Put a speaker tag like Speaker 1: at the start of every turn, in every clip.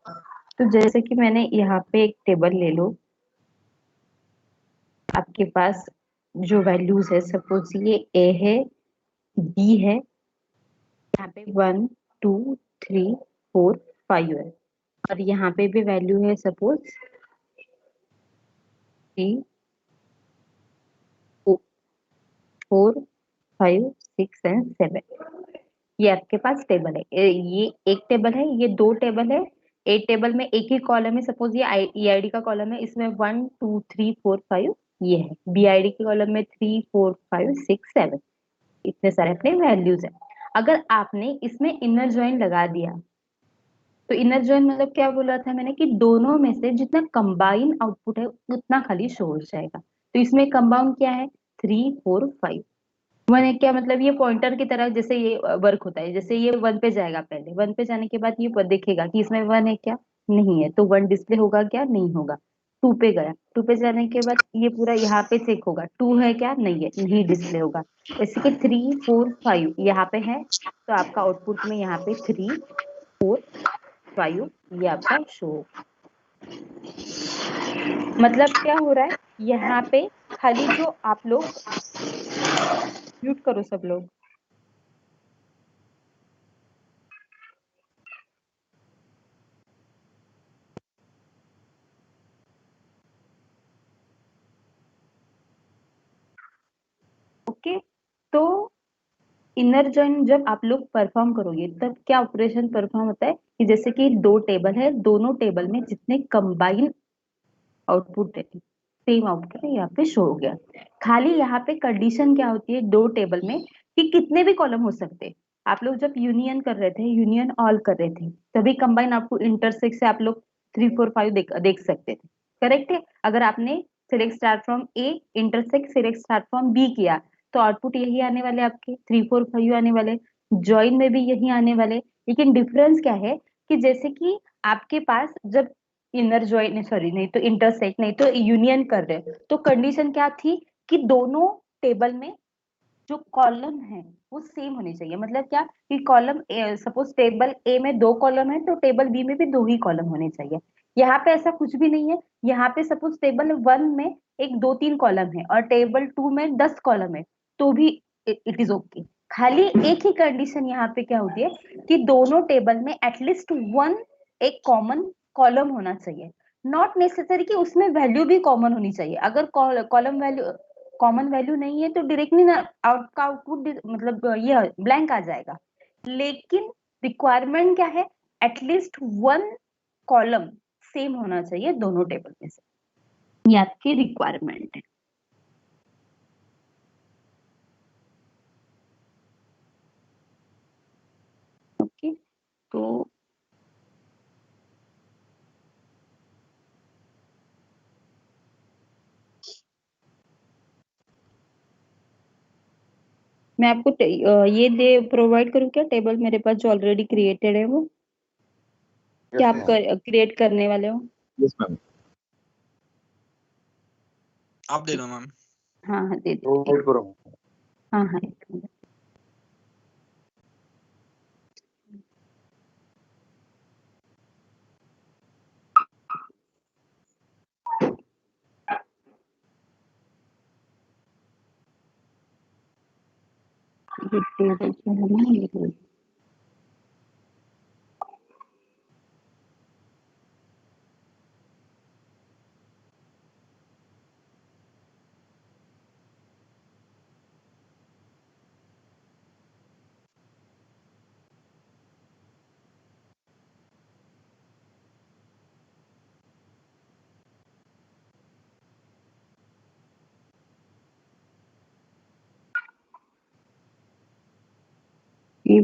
Speaker 1: तो जैसे कि मैंने यहाँ पे एक टेबल ले लो, आपके पास जो वैल्यूज है, सपोज ये ए है, बी है, यहाँ पे 1 2 3 4 5 है, और यहाँ पे भी वैल्यू है सपोज 3 4 5 6 एंड 7। ये आपके पास टेबल है, ये एक टेबल है, ये दो टेबल है। ए टेबल में एक ही कॉलम है, सपोज ये ईआईडी का कॉलम है, इसमें 1 2 3 4 5 ये है। बीआईडी के कॉलम में 3 4 5 6 7, इतने सारे अपने वैल्यूज है। अगर आपने इसमें इनर जॉइन लगा दिया, तो इनर जॉइन मतलब क्या बोला था मैंने कि दोनों में से जितना कंबाइन आउटपुट है उतना खाली शो हो जाएगा। तो इसमें कंबाउंड क्या है, 3 4 5। वन है क्या मतलब, ये पॉइंटर की तरह जैसे ये वर्क होता है, जैसे ये वन पे जाएगा, पहले वन पे जाने के बाद ये देखेगा कि इसमें वन है क्या, नहीं है, तो वन डिस्प्ले होगा क्या, नहीं होगा। टू पे गया, टू पे जाने के बाद ये पूरा यहाँ पे चेक होगा, टू है क्या, नहीं है, नहीं डिस्प्ले होगा। जैसे कि 3 4 5 यहाँ पे है, तो आपका आउटपुट में यहाँ पे 3 4 5 ये आपका शो। मतलब क्या हो रहा है यहाँ पे, खाली जो आप लोग म्यूट करो सब लोग। ओके, तो इनर जॉइन जब आप लोग परफॉर्म करोगे तब क्या ऑपरेशन परफॉर्म होता है कि जैसे कि दो टेबल है, दोनों टेबल में जितने कंबाइन आउटपुट है सेम आउटपुट है यहाँ पे शो हो गया। खाली यहाँ पे कंडीशन क्या होती है दो टेबल में कि कितने भी कॉलम हो सकते हैं। आप लोग जब यूनियन कर रहे थे, यूनियन ऑल कर रहे थे, तभी कंबाइन आपको इंटरसेक्ट से आप लोग 3 4 5 देख सकते थे, करेक्ट है। अगर आपने select start from A intersect select start from B किया, तो आउटपुट यही आने वाले, आपके 3 4 5 आने वाले। जॉइन में भी यही आने वाले। लेकिन डिफरेंस क्या है कि जैसे कि आपके पास जब इनर जॉइन, सॉरी नहीं तो इंटरसेक्ट, नहीं तो यूनियन कर रहे हैं, तो कंडीशन क्या थी कि दोनों टेबल में जो कॉलम है वो सेम होने चाहिए। मतलब क्या कि कॉलम, सपोज टेबल ए में दो कॉलम है, तो टेबल बी में भी दो ही कॉलम होने चाहिए। यहाँ पे ऐसा कुछ भी नहीं है। यहाँ पे सपोज टेबल वन में एक दो तीन कॉलम है और टेबल टू में 10 कॉलम है, तो भी इट इज ओके। खाली एक ही कंडीशन यहाँ पे क्या होती है कि दोनों टेबल में एटलीस्ट वन एक कॉमन कॉलम होना चाहिए। नॉट नेसेसरी कि उसमें वैल्यू भी कॉमन होनी चाहिए। अगर कॉलम वैल्यू कॉमन वैल्यू नहीं है तो डायरेक्टली ना आउटपुट मतलब ये ब्लैंक आ जाएगा। लेकिन रिक्वायरमेंट क्या है, एटलीस्ट वन कॉलम सेम होना चाहिए दोनों टेबल में से, ये आपकी रिक्वायरमेंट है। ओके, तो मैं आपको ये दे प्रोवाइड करूँ क्या, टेबल मेरे पास जो ऑलरेडी क्रिएटेड है वो, क्या आप क्रिएट करने वाले हो?
Speaker 2: यस मैम,
Speaker 3: आप दे दो मैम।
Speaker 1: हाँ हाँ दे
Speaker 2: तो
Speaker 1: दो।
Speaker 2: वेट करो।
Speaker 1: हाँ हाँ एक मिनट। ये टेबल जो है ना, ये ये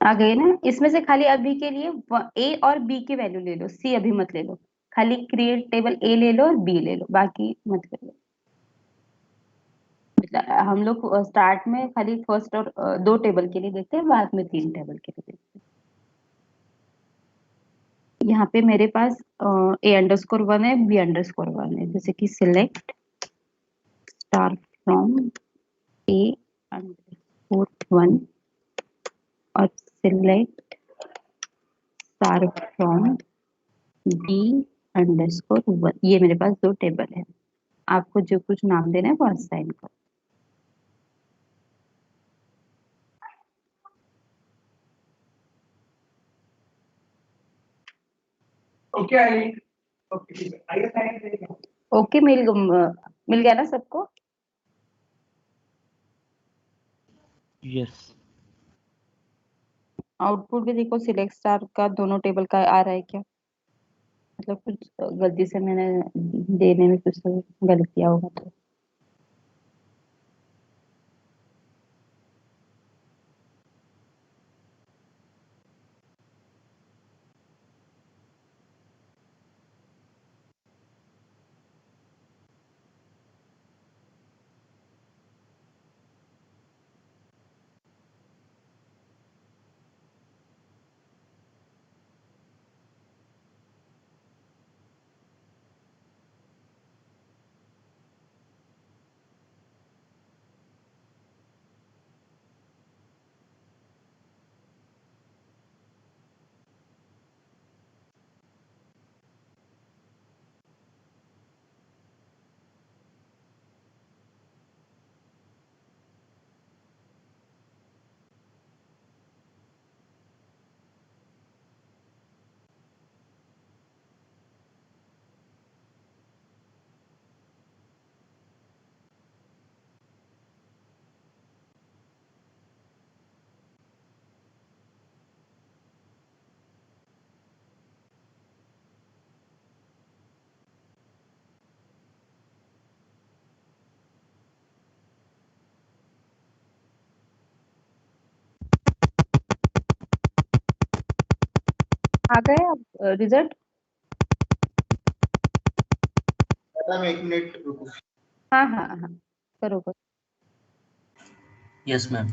Speaker 1: आ गए ना। इसमें से खाली अभी के लिए ए और बी की वैल्यू ले लो, सी अभी मत ले लो। खाली क्रिएट टेबल ए ले लो और बी ले लो, बाकी मत कर लो। हम लोग स्टार्ट में खाली फर्स्ट और दो टेबल के लिए देखते हैं, बाद में तीन टेबल के लिए देखते हैं। यहाँ पे मेरे पास A_1 है, B_1 है, जैसे कि सिलेक्ट स्टार फ्रॉम A_1 और सिलेक्ट स्टार फ्रॉम B_1। ये मेरे पास दो टेबल है। आपको जो कुछ नाम देना है वो असाइन करो। ओके, मिल गया ना सबको?
Speaker 2: यस।
Speaker 1: आउटपुट भी देखो, सिलेक्ट स्टार का दोनों टेबल का आ रहा है क्या? मतलब कुछ गलती से मैंने देने में कुछ तो गलत किया होगा तो। आ गए अब रिजल्ट?
Speaker 4: मैडम 1 मिनट रुको।
Speaker 1: हाँ हाँ हाँ, करो करो।
Speaker 2: Yes ma'am.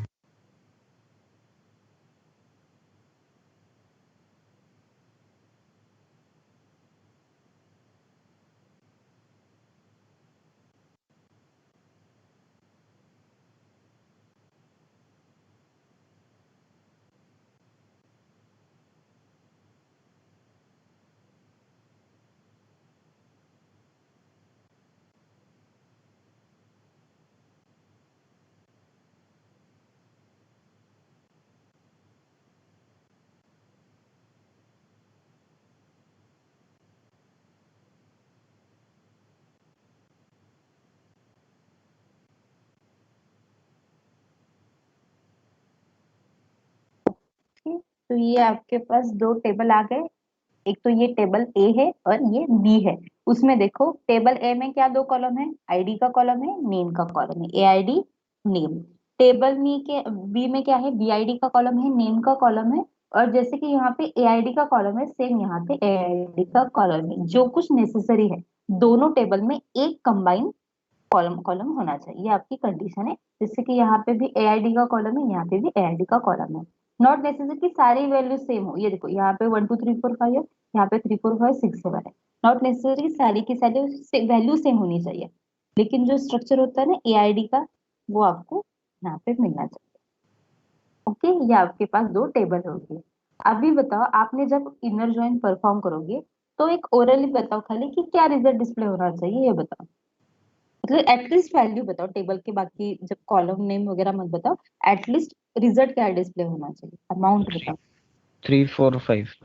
Speaker 1: ठीक, तो ये आपके पास दो टेबल आ गए। एक तो ये टेबल ए है और ये बी है। उसमें देखो, टेबल ए में क्या दो कॉलम है? आईडी का कॉलम है, नेम का कॉलम है, AID नेम। टेबल मी के बी में क्या है? BID का कॉलम है, नेम का कॉलम है। और जैसे कि यहाँ पे AID का कॉलम है, सेम यहाँ पे AID का कॉलम है। जो कुछ नेसेसरी है, दोनों टेबल में एक कंबाइन कॉलम कॉलम होना चाहिए, ये आपकी कंडीशन है। जैसे कि यहाँ पे भी AID का कॉलम है, यहाँ पे भी AID का कॉलम है। नॉट नेसेसरी कि सारी वैल्यू सेम हो। ये देखो, यहाँ पे 1 2 3 4 5 है, यहाँ पे 3 4 5 6 7 है। नॉट नेसेसरी कि सारी की सारी वैल्यू सेम होनी चाहिए, लेकिन जो स्ट्रक्चर होता है ना AID का, वो आपको यहाँ पे मिलना चाहिए। ओके, ये आपके पास दो टेबल हो गए। अभी बताओ, आपने जब इनर जॉइन परफॉर्म करोगे तो एक ओरली बताओ खाली कि क्या रिजल्ट डिस्प्ले होना चाहिए, ये बताओ। मतलब एटलीस्ट वैल्यू बताओ टेबल के, बाकी जब कॉलम नेम वगैरह मत बताओ। एटलीस्ट रिजल्ट क्या डिस्प्ले होना चाहिए, अमाउंट बताओ।
Speaker 2: 3 4 5
Speaker 1: यस,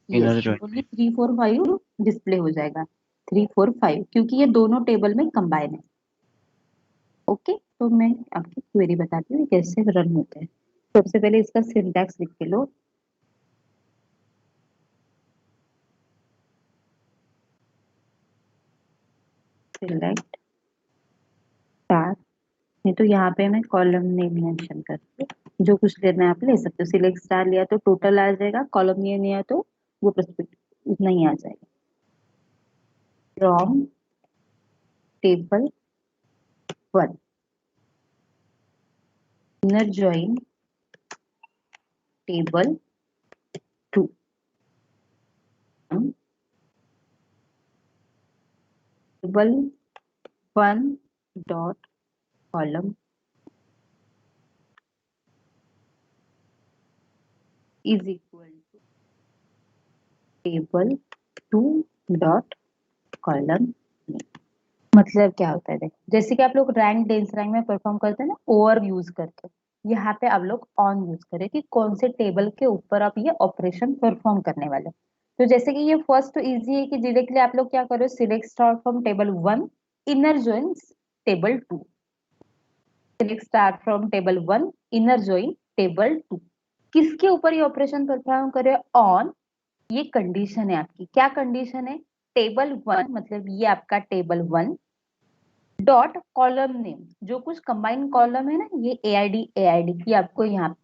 Speaker 2: इनर जॉइन में।
Speaker 1: ओनली 3 4 5 डिस्प्ले हो जाएगा। 3 4 5 क्योंकि ये दोनों टेबल में कंबाइन है। ओके, तो मैं आपकी क्वेरी बताती हूँ कैसे रन होता है। सबसे पहले इसका सिंटैक्स लिख के लो। सिलेक्ट स्टार, नहीं तो यहाँ पे मैं कॉलम नेम मेंशन करती हूँ। जो कुछ लेना है आप ले सकते हो। सिलेक्ट स्टार लिया तो टोटल आ जाएगा, कॉलम नेम लिया तो वो पर्सपेक्टिव उतना ही आ जाएगा। From table 1, inner join table 2 table 1 dot column is equal to table 2 dot column. मतलब क्या होता है देखो, जैसे कि आप लोग रैंक डेंस रैंक में परफॉर्म करते हैं ना ओवर यूज करके, यहाँ पे आप लोग ऑन यूज करें कि कौन से टेबल के ऊपर आप ये ऑपरेशन परफॉर्म करने वाले। तो जैसे कि ये फर्स्ट तो इजी है कि डायरेक्टली आप लोग क्या करो, select star from table 1 inner join table 2, select star from table 1 inner join table 2। किसके ऊपर ये ऑपरेशन परफॉर्म करे, ऑन। ये कंडीशन है आपकी, क्या कंडीशन है, टेबल 1 मतलब ये आपका टेबल 1 डॉट कॉलम नेम, जो कुछ कंबाइन कॉलम है ना, ये एआईडी की आपको यहाँ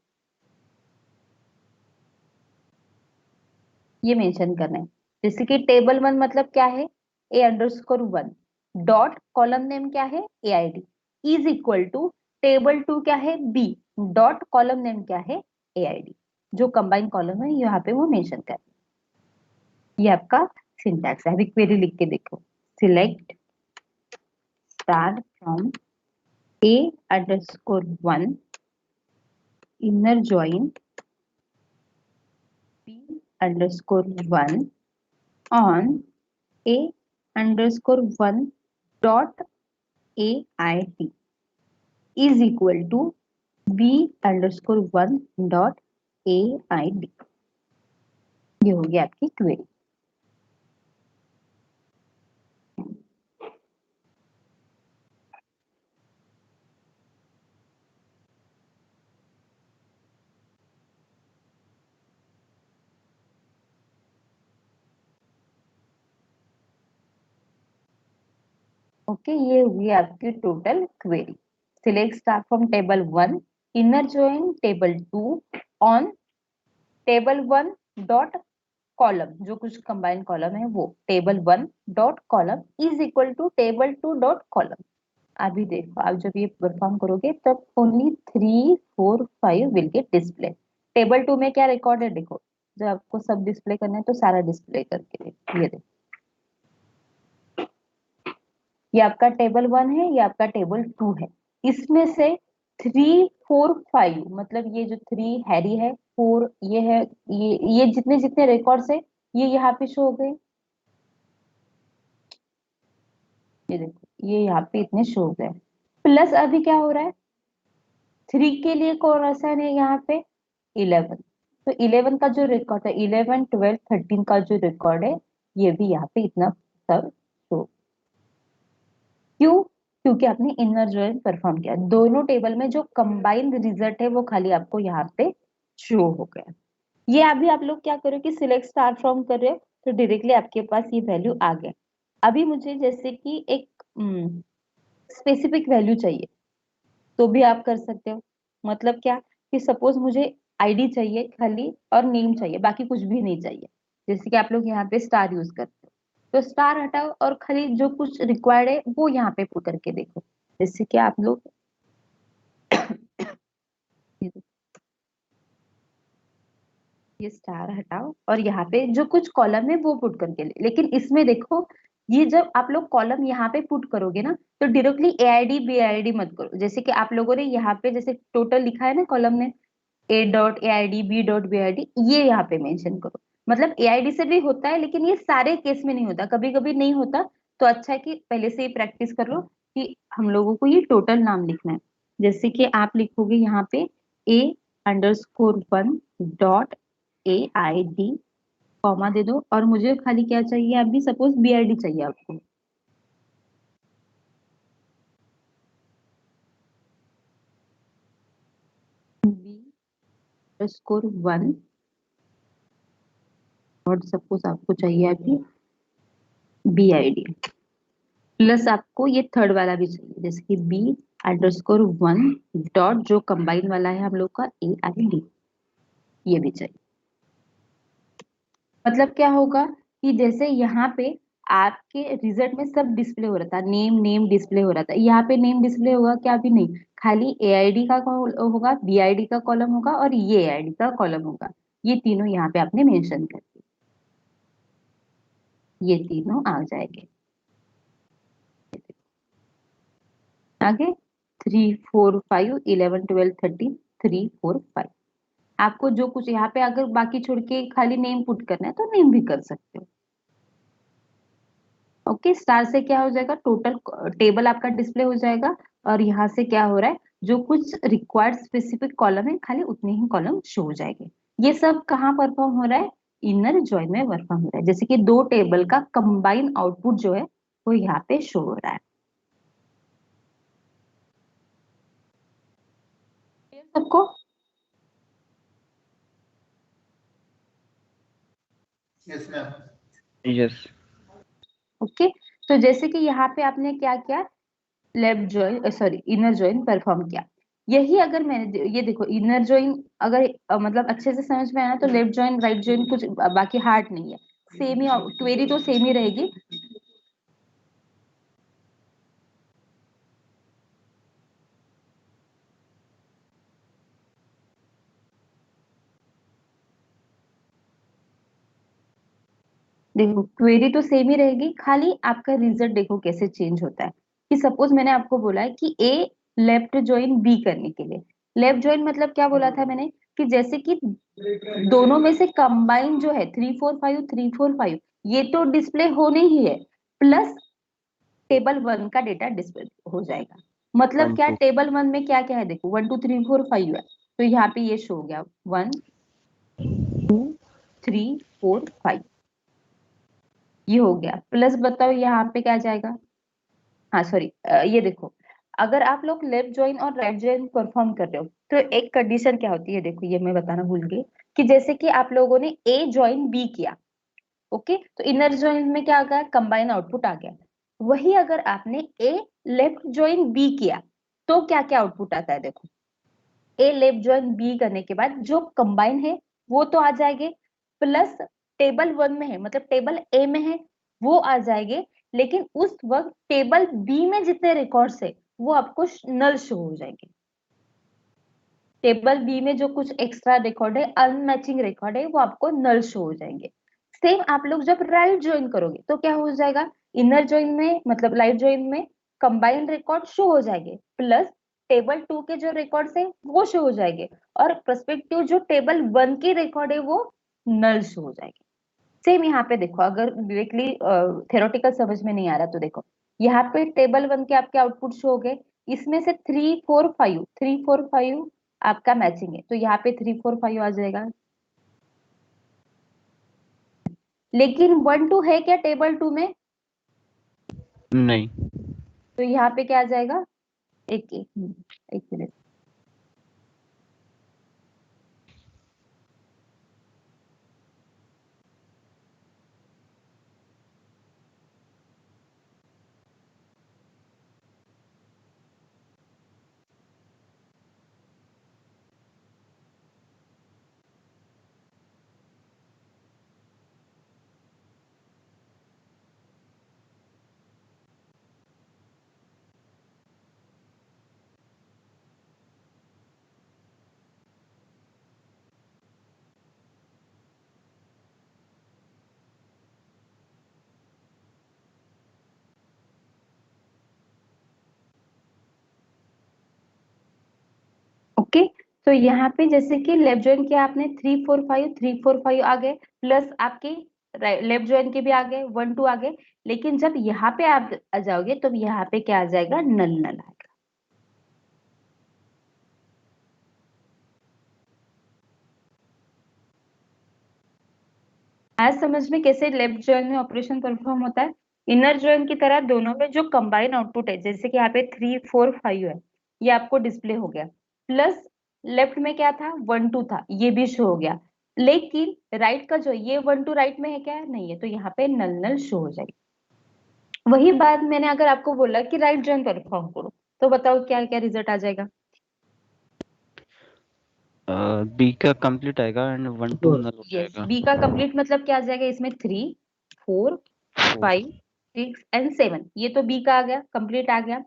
Speaker 1: ये मेंशन करना है। जैसे कि टेबल 1 मतलब क्या है, A_1 डॉट कॉलम नेम क्या है, एआईडी इज इक्वल टू टेबल 2 क्या है, B डॉट कॉलम नेम क्या है, एआईडी। जो कंबाइन कॉलम है यहाँ पे वो मेंशन कर, ये आपका सिंटैक्स है। अभी क्वेरी लिख के देखो, select star from A_1 inner join B_1 on A_1 dot AID is equal to B_1 dot AID। ये हो गया आपकी क्वेरी। ओके, ये हुई आपकी total query. Select star from table 1 inner join table 2 on table 1 dot column, जो कुछ combine column है वो table 1 dot column is equal to table 2 dot column. अभी देखो, आप जब ये परफॉर्म करोगे तब only 3 4 5 will get display. Table 2 में क्या रिकॉर्ड है देखो, जब आपको सब डिस्प्ले करना है तो सारा डिस्प्ले करके देखो। ये देखो, ये आपका टेबल 1 है, ये आपका टेबल 2 है। इसमें से 3 4 5 मतलब ये जो 3 हैरी है, 4 ये है, ये जितने जितने रिकॉर्ड्स है ये यहाँ पे शो हो गए। ये देखो, ये यहाँ पे इतने शो हो गए। प्लस अभी क्या हो रहा है, 3 के लिए कौन सा है यहाँ पे, 11। तो 11 का जो रिकॉर्ड है, 11 12 13 का जो रिकॉर्ड है, ये भी यहाँ पे इतना सब शो। क्यों, क्योंकि आपने इनर जॉइन परफॉर्म किया। दोनों टेबल में जो कंबाइंड रिजल्ट है वो खाली आपको यहाँ पे शो हो गया। ये अभी आप लोग क्या करो कि सिलेक्ट स्टार फ्रॉम कर रहे हो तो डायरेक्टली आपके पास ये वैल्यू आ गया। अभी मुझे जैसे कि एक स्पेसिफिक वैल्यू चाहिए तो भी आप कर सकते हो। मतलब क्या कि सपोज मुझे आईडी चाहिए खाली और नेम चाहिए, बाकी कुछ भी नहीं चाहिए। जैसे कि आप लोग यहाँ पे स्टार यूज करते हो तो स्टार हटाओ और खाली जो कुछ रिक्वायर्ड है वो यहाँ पे पुट करके देखो। जैसे कि आप लोग ये स्टार हटाओ और यहाँ पे जो कुछ कॉलम है वो पुट करके लेकिन इसमें देखो, ये जब आप लोग कॉलम यहाँ पे पुट करोगे ना तो डायरेक्टली एआईडी बीआईडी मत करो। जैसे कि आप लोगों ने यहाँ पे जैसे टोटल लिखा है ना कॉलम में, A.AID B.BID, ये यहाँ पे मेंशन करो। मतलब एआईडी से भी होता है लेकिन ये सारे केस में नहीं होता, कभी कभी नहीं होता। तो अच्छा है कि पहले से ही प्रैक्टिस कर लो कि हम लोगों को ये टोटल नाम लिखना है। जैसे कि आप लिखोगे यहाँ पे A_1 डॉट AID कॉमा दे दो और मुझे खाली क्या चाहिए, अभी सपोज BID चाहिए आपको। B_1 और सपोज आपको चाहिए अभी BID प्लस आपको ये थर्ड वाला भी चाहिए, जैसे कि B_1 डॉट जो कंबाइन वाला है हम लोग का AID, ये भी चाहिए। मतलब क्या होगा कि जैसे यहाँ पे आपके रिजल्ट में सब डिस्प्ले हो रहा था, नेम डिस्प्ले हो रहा था। यहाँ पे नेम डिस्प्ले होगा क्या? भी नहीं, खाली एआईडी का होगा, बीआईडी का कॉलम होगा और ये एआईडी का कॉलम होगा। ये तीनों यहाँ पे आपने मेंशन कर दिए, ये तीनों आ जाएंगे। आगे 3 4 5 11 12 13 3 4 5। आपको जो कुछ यहाँ पे अगर बाकी छोड़ के खाली नेम पुट करना है तो नेम भी कर सकते हो। ओके, स्टार से क्या हो जाएगा? टोटल टेबल आपका डिस्प्ले हो जाएगा। और यहाँ से क्या हो रहा है? जो कुछ रिक्वायर्ड स्पेसिफिक कॉलम है खाली उतने ही कॉलम शो हो जाएंगे। ये सब कहाँ परफॉर्म हो रहा है? इनर जॉइन में परफॉर्म हो रहा है। जैसे कि दो टेबल का कंबाइन आउटपुट जो है वो यहाँ पे शो हो रहा है। सबको
Speaker 4: यस मैम।
Speaker 2: यस।
Speaker 1: ओके, तो जैसे कि यहाँ पे आपने क्या किया? Left join sorry inner join perform किया। यही अगर मैंने ये देखो इनर जॉइन अगर मतलब अच्छे से समझ में आया तो लेफ्ट जॉइन राइट जॉइन कुछ बाकी हार्ड नहीं है, सेम ही क्वेरी तो सेम ही रहेगी। देखो क्वेरी तो सेम ही रहेगी, खाली आपका रिजल्ट देखो कैसे चेंज होता है। कि सपोज मैंने आपको बोला है कि ए लेफ्ट जॉइन बी करने के लिए, लेफ्ट जॉइन मतलब क्या बोला था मैंने? कि जैसे कि दोनों में से कंबाइन जो है 3 4 5 ये तो डिस्प्ले होने ही है, प्लस टेबल 1 का डेटा डिस्प्ले हो जाएगा। मतलब
Speaker 2: 1
Speaker 1: क्या?
Speaker 2: 2
Speaker 1: टेबल 1 में क्या क्या है देखो, 1 2 3 4 5 है, तो यहाँ पे ये शो हो गया 1 2 3 4 5, ये हो गया। प्लस बताओ यहाँ पे क्या जाएगा? हाँ सॉरी, ये देखो अगर आप लोग लेफ्ट जॉइन और राइट जॉइन परफॉर्म कर रहे हो तो एक कंडीशन क्या होती है, देखो ये मैं बताना भूल गई। कि जैसे कि आप लोगों ने ए जॉइन बी किया, ओके, तो इनर जॉइन में क्या आ गया? कंबाइन आउटपुट आ गया। वही अगर आपने ए लेफ्ट जॉइन बी किया तो क्या क्या आउटपुट आता है? देखो ए लेफ्ट जॉइन बी करने के बाद जो कंबाइन है वो तो आ जाएंगे, प्लस टेबल 1 में है मतलब टेबल ए में है वो आ जाएंगे। लेकिन उस वक्त टेबल बी में जितने रिकॉर्ड्स है वो आपको नल शो हो जाएंगे। टेबल बी में जो कुछ एक्स्ट्रा रिकॉर्ड है, अनमैचिंग रिकॉर्ड है, वो आपको नल शो हो जाएंगे। सेम आप लोग जब राइट ज्वाइन करोगे तो क्या हो जाएगा? इनर ज्वाइन में मतलब राइट ज्वाइन में कंबाइंड रिकॉर्ड शो हो जाएंगे, प्लस टेबल 2 के जो रिकॉर्ड्स है वो शो हो जाएंगे, और पर्सपेक्टिव जो टेबल 1 के रिकॉर्ड है वो नल शो हो जाएंगे। सेम यहाँ पे देखो, अगर डायरेक्टली थ्योरेटिकल समझ में नहीं आ रहा तो देखो यहाँ पे टेबल 1 के आपके आउटपुट शो हो गए, इसमें से 3 4 5 आपका मैचिंग है तो यहाँ पे 3 4 5 आ जाएगा। लेकिन 1 2 है क्या टेबल 2 में?
Speaker 2: नहीं।
Speaker 1: तो यहाँ पे क्या आ जाएगा? एक मिनट। ओके, तो यहाँ पे जैसे कि लेफ्ट ज्वाइन किया आपने 3 4 5 आ गए, प्लस आपके लेफ्ट ज्वाइन के भी आ गए 1 2 आ गए। लेकिन जब यहाँ पे आप आ जाओगे तो यहाँ पे क्या आ जाएगा? नल नल आएगा। आज समझ में कैसे लेफ्ट ज्वाइन में ऑपरेशन परफॉर्म होता है? इनर ज्वाइन की तरह दोनों में जो कंबाइन आउटपुट है, जैसे कि यहाँ पे 3 4 5 है, ये आपको डिस्प्ले हो गया, प्लस लेफ्ट में क्या था? 1 2 था, ये भी शो हो गया। लेकिन राइट का जो ये 1 2 राइट में है क्या? नहीं है, तो यहाँ पे नल नल शो हो जाएगी। वही बात मैंने अगर आपको बोला कि राइट ज्वाइन परफॉर्म करो तो बताओ क्या क्या रिजल्ट आ जाएगा?
Speaker 2: बी का कंप्लीट आएगा एंड 1 2 नल हो
Speaker 1: यस,
Speaker 2: जाएगा।
Speaker 1: बी का कंप्लीट मतलब क्या आ जाएगा? इसमें 3 4 5 6 एंड 7, ये तो बी का आ गया, कंप्लीट आ गया।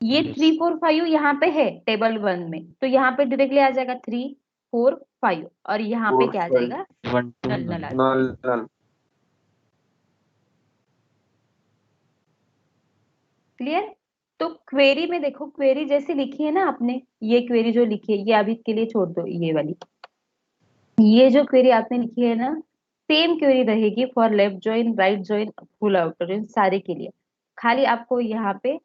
Speaker 1: ये
Speaker 2: Yes.
Speaker 1: 3 4 5 यहाँ पे है टेबल 1 में, तो यहाँ पे डायरेक्टली आ जाएगा 3 4 5, और यहाँ पे
Speaker 4: 4,
Speaker 1: क्या आ
Speaker 4: 5.
Speaker 1: जाएगा,
Speaker 2: 1 2
Speaker 1: नल नल आ
Speaker 2: none.
Speaker 1: जाएगा।
Speaker 4: Null, null.
Speaker 1: क्लियर? तो क्वेरी में देखो, क्वेरी जैसे लिखी है ना आपने, ये क्वेरी जो लिखी है, ये अभी के लिए छोड़ दो, ये वाली, ये जो क्वेरी आपने लिखी है ना, सेम क्वेरी रहेगी for left join, right join, full outer join, सारे के लिए। खाली आपको यहाँ पे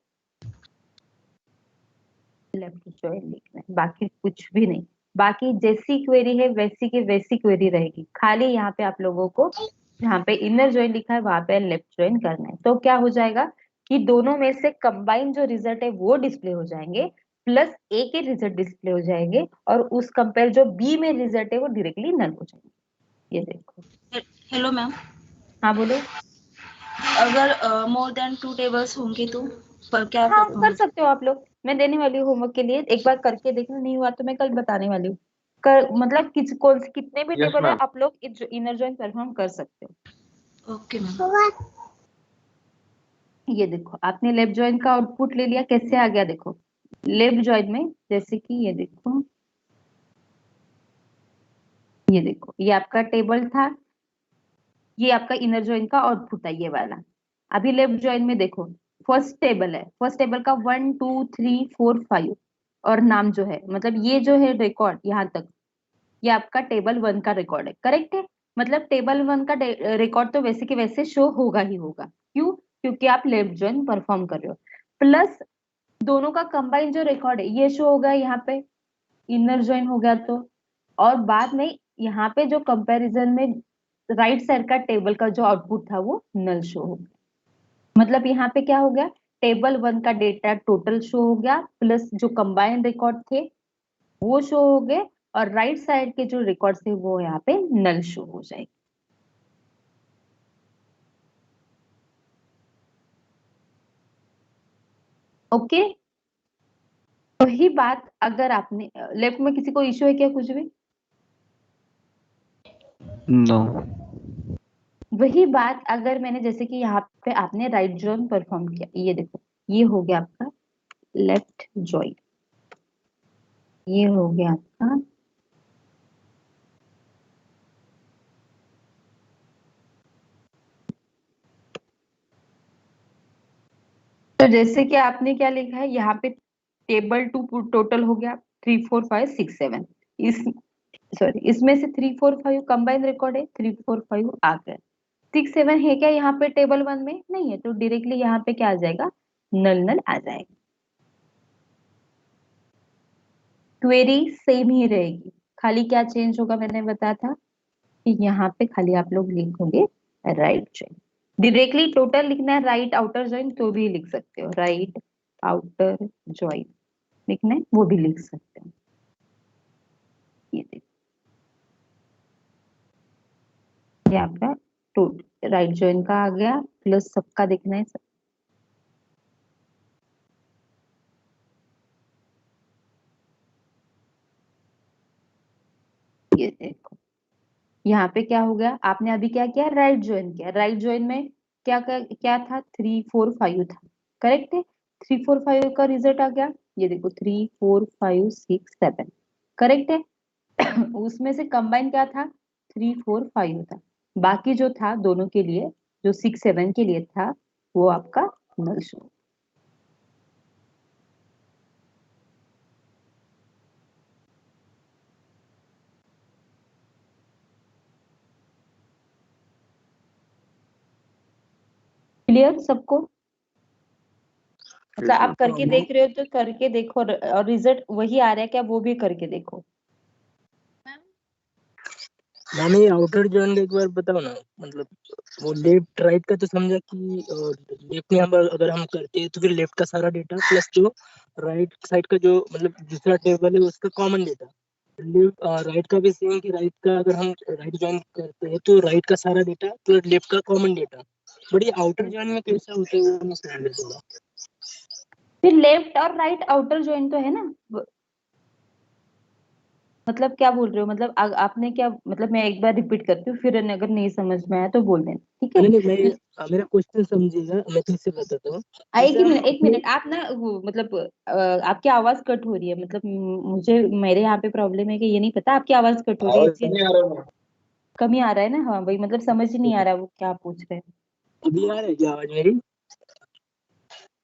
Speaker 1: लेफ्ट जॉइन लिखना है, बाकी कुछ भी नहीं। बाकी जैसी क्वेरी है वैसी की वैसी क्वेरी रहेगी, खाली यहाँ पे आप लोगों को जहाँ पे इनर जॉइन लिखा है वहां पे लेफ्ट जॉइन करना है। तो क्या हो जाएगा कि दोनों में से कंबाइन जो रिजल्ट है वो डिस्प्ले हो जाएंगे, प्लस ए के रिजल्ट डिस्प्ले हो जाएंगे, और उस कंपेयर जो बी में रिजल्ट है वो डायरेक्टली नल हो जाएंगे। ये देखो।
Speaker 5: हेलो मैम,
Speaker 1: हाँ बोलो।
Speaker 5: अगर मोर देन 2 टेबल्स होंगे तो पर क्या
Speaker 1: हाँ
Speaker 5: करना
Speaker 1: कर
Speaker 5: है?
Speaker 1: सकते हो आप लोग, मैं देने वाली हूँ होमवर्क के लिए, एक बार करके देखना, नहीं हुआ तो मैं कल बताने वाली हूँ। कर मतलब कौन से कितने भी
Speaker 4: Yes,
Speaker 1: टेबल है
Speaker 4: ma'am.
Speaker 1: आप लोग इनर जॉइन परफॉर्म कर सकते हो।
Speaker 5: Okay ma'am.
Speaker 1: ये देखो आपने लेफ्ट जॉइन का आउटपुट ले लिया, कैसे आ गया देखो। लेफ्ट जॉइन में जैसे कि ये देखो, ये देखो, ये आपका टेबल था, ये आपका इनर जॉइन का आउटपुट है ये वाला। अभी लेफ्ट जॉइन में देखो, फर्स्ट टेबल है, फर्स्ट टेबल का 1 2 3 4 5, और नाम जो है, मतलब ये जो है रिकॉर्ड यहाँ तक, ये आपका टेबल 1 का रिकॉर्ड है, करेक्ट है। मतलब टेबल 1 का रिकॉर्ड तो वैसे के वैसे शो होगा ही होगा, क्यों? क्योंकि आप लेफ्ट जॉइन परफॉर्म कर रहे हो। प्लस दोनों का कंबाइन जो रिकॉर्ड है ये शो होगा यहाँ पे, इनर जॉइन हो गया तो। और बाद में यहाँ पे जो कंपैरिजन में राइट साइड का टेबल का जो आउटपुट था वो नल शो हो गया। मतलब यहाँ पे क्या हो गया, टेबल 1 का डेटा टोटल शो हो गया, प्लस जो कंबाइंड रिकॉर्ड थे वो शो हो गए, और राइट साइड के जो रिकॉर्ड थे वो यहाँ पे नल शो हो जाएगी। ओके। वही बात अगर आपने लेफ्ट में किसी को इश्यू है क्या कुछ भी?
Speaker 2: No.
Speaker 1: वही बात अगर मैंने जैसे कि यहाँ पे आपने राइट जॉइन परफॉर्म किया, ये देखो, ये हो गया आपका लेफ्ट जॉइन, ये हो गया आपका तो जैसे कि आपने क्या लिखा है यहाँ पे, टेबल 2 टोटल हो गया 3 4 5 6 7, इस सॉरी इसमें से 3 4 5 कंबाइन रिकॉर्ड है, 3 4 5 आ गया, 6 7 है क्या यहाँ पे टेबल 1 में? नहीं है, तो डायरेक्टली यहाँ पे क्या आ जाएगा, नल नल आ जाएगा। क्वेरी सेम ही रहेगी, खाली क्या चेंज होगा मैंने बताया था कि यहाँ पे खाली आप लोग लिखोगे राइट जॉइन, डायरेक्टली टोटल लिखना है राइट आउटर जॉइन तो भी लिख सकते हो, राइट आउटर जॉइन लिखना है वो भी लिख सकते हो। ये देखो, ये आपका टोटल राइट जॉइन का आ गया, प्लस सबका देखना है सब। ये देखो यहाँ पे क्या हो गया, आपने अभी क्या किया, राइट ज्वाइन किया, राइट ज्वाइन में क्या क्या था, 3 4 5 था, करेक्ट है। 3 4 5 का रिजल्ट आ गया, ये देखो 3 4 5 6 7, करेक्ट है। उसमें से कंबाइन क्या था, 3 4 5 था, बाकी जो था दोनों के लिए, जो 6 7 के लिए था वो आपका नल शो। क्लियर सबको? मतलब आप करके देख रहे हो तो करके देखो, और रिजल्ट वही आ रहा है क्या वो भी करके देखो।
Speaker 6: मैम ये आउटर जॉइन का एक बार बताओ ना, मतलब वो लेफ्ट राइट का तो समझा कि लेफ्ट में हम अगर हम करते हैं तो फिर लेफ्ट का सारा डेटा प्लस जो राइट साइड का जो मतलब दूसरा टेबल है उसका कॉमन डेटा, लेफ्ट राइट का भी सेम कि राइट का अगर हम राइट जॉइन करते हैं तो राइट का सारा डेटा प्लस लेफ्ट का कॉमन डेटा, बट ये आउटर जॉइन में कैसा होता है वो मैं समझ नहीं थोड़ा।
Speaker 1: फिर लेफ्ट और राइट आउटर जॉइन तो है ना, मतलब क्या बोल रहे हो? मतलब आपने क्या मतलब, मैं एक बार रिपीट करती हूँ, फिर अगर नहीं समझ में आया तो बोल देना, ठीक है?
Speaker 6: नहीं नहीं, मैं मेरा क्वेश्चन समझिएगा, मैं फिर से बताता हूँ।
Speaker 1: एक
Speaker 6: जैसे
Speaker 1: ही
Speaker 6: हम
Speaker 1: मिनट, एक
Speaker 6: अपने
Speaker 1: मिनट, आप ना वो मतलब आपकी आवाज कट हो रही है, मतलब मुझे मेरे यहाँ पे प्रॉब्लम है कि ये नहीं पता, आपकी आवाज कट हो रही है,
Speaker 6: आवाज
Speaker 1: इसलिए
Speaker 4: नहीं आ रहा है।
Speaker 1: कमी आ रहा है ना। हाँ वही, मतलब समझ ही नहीं आ रहा वो क्या पूछ रहे हैं।
Speaker 6: अभी आ रहा है क्या आवाज मेरी?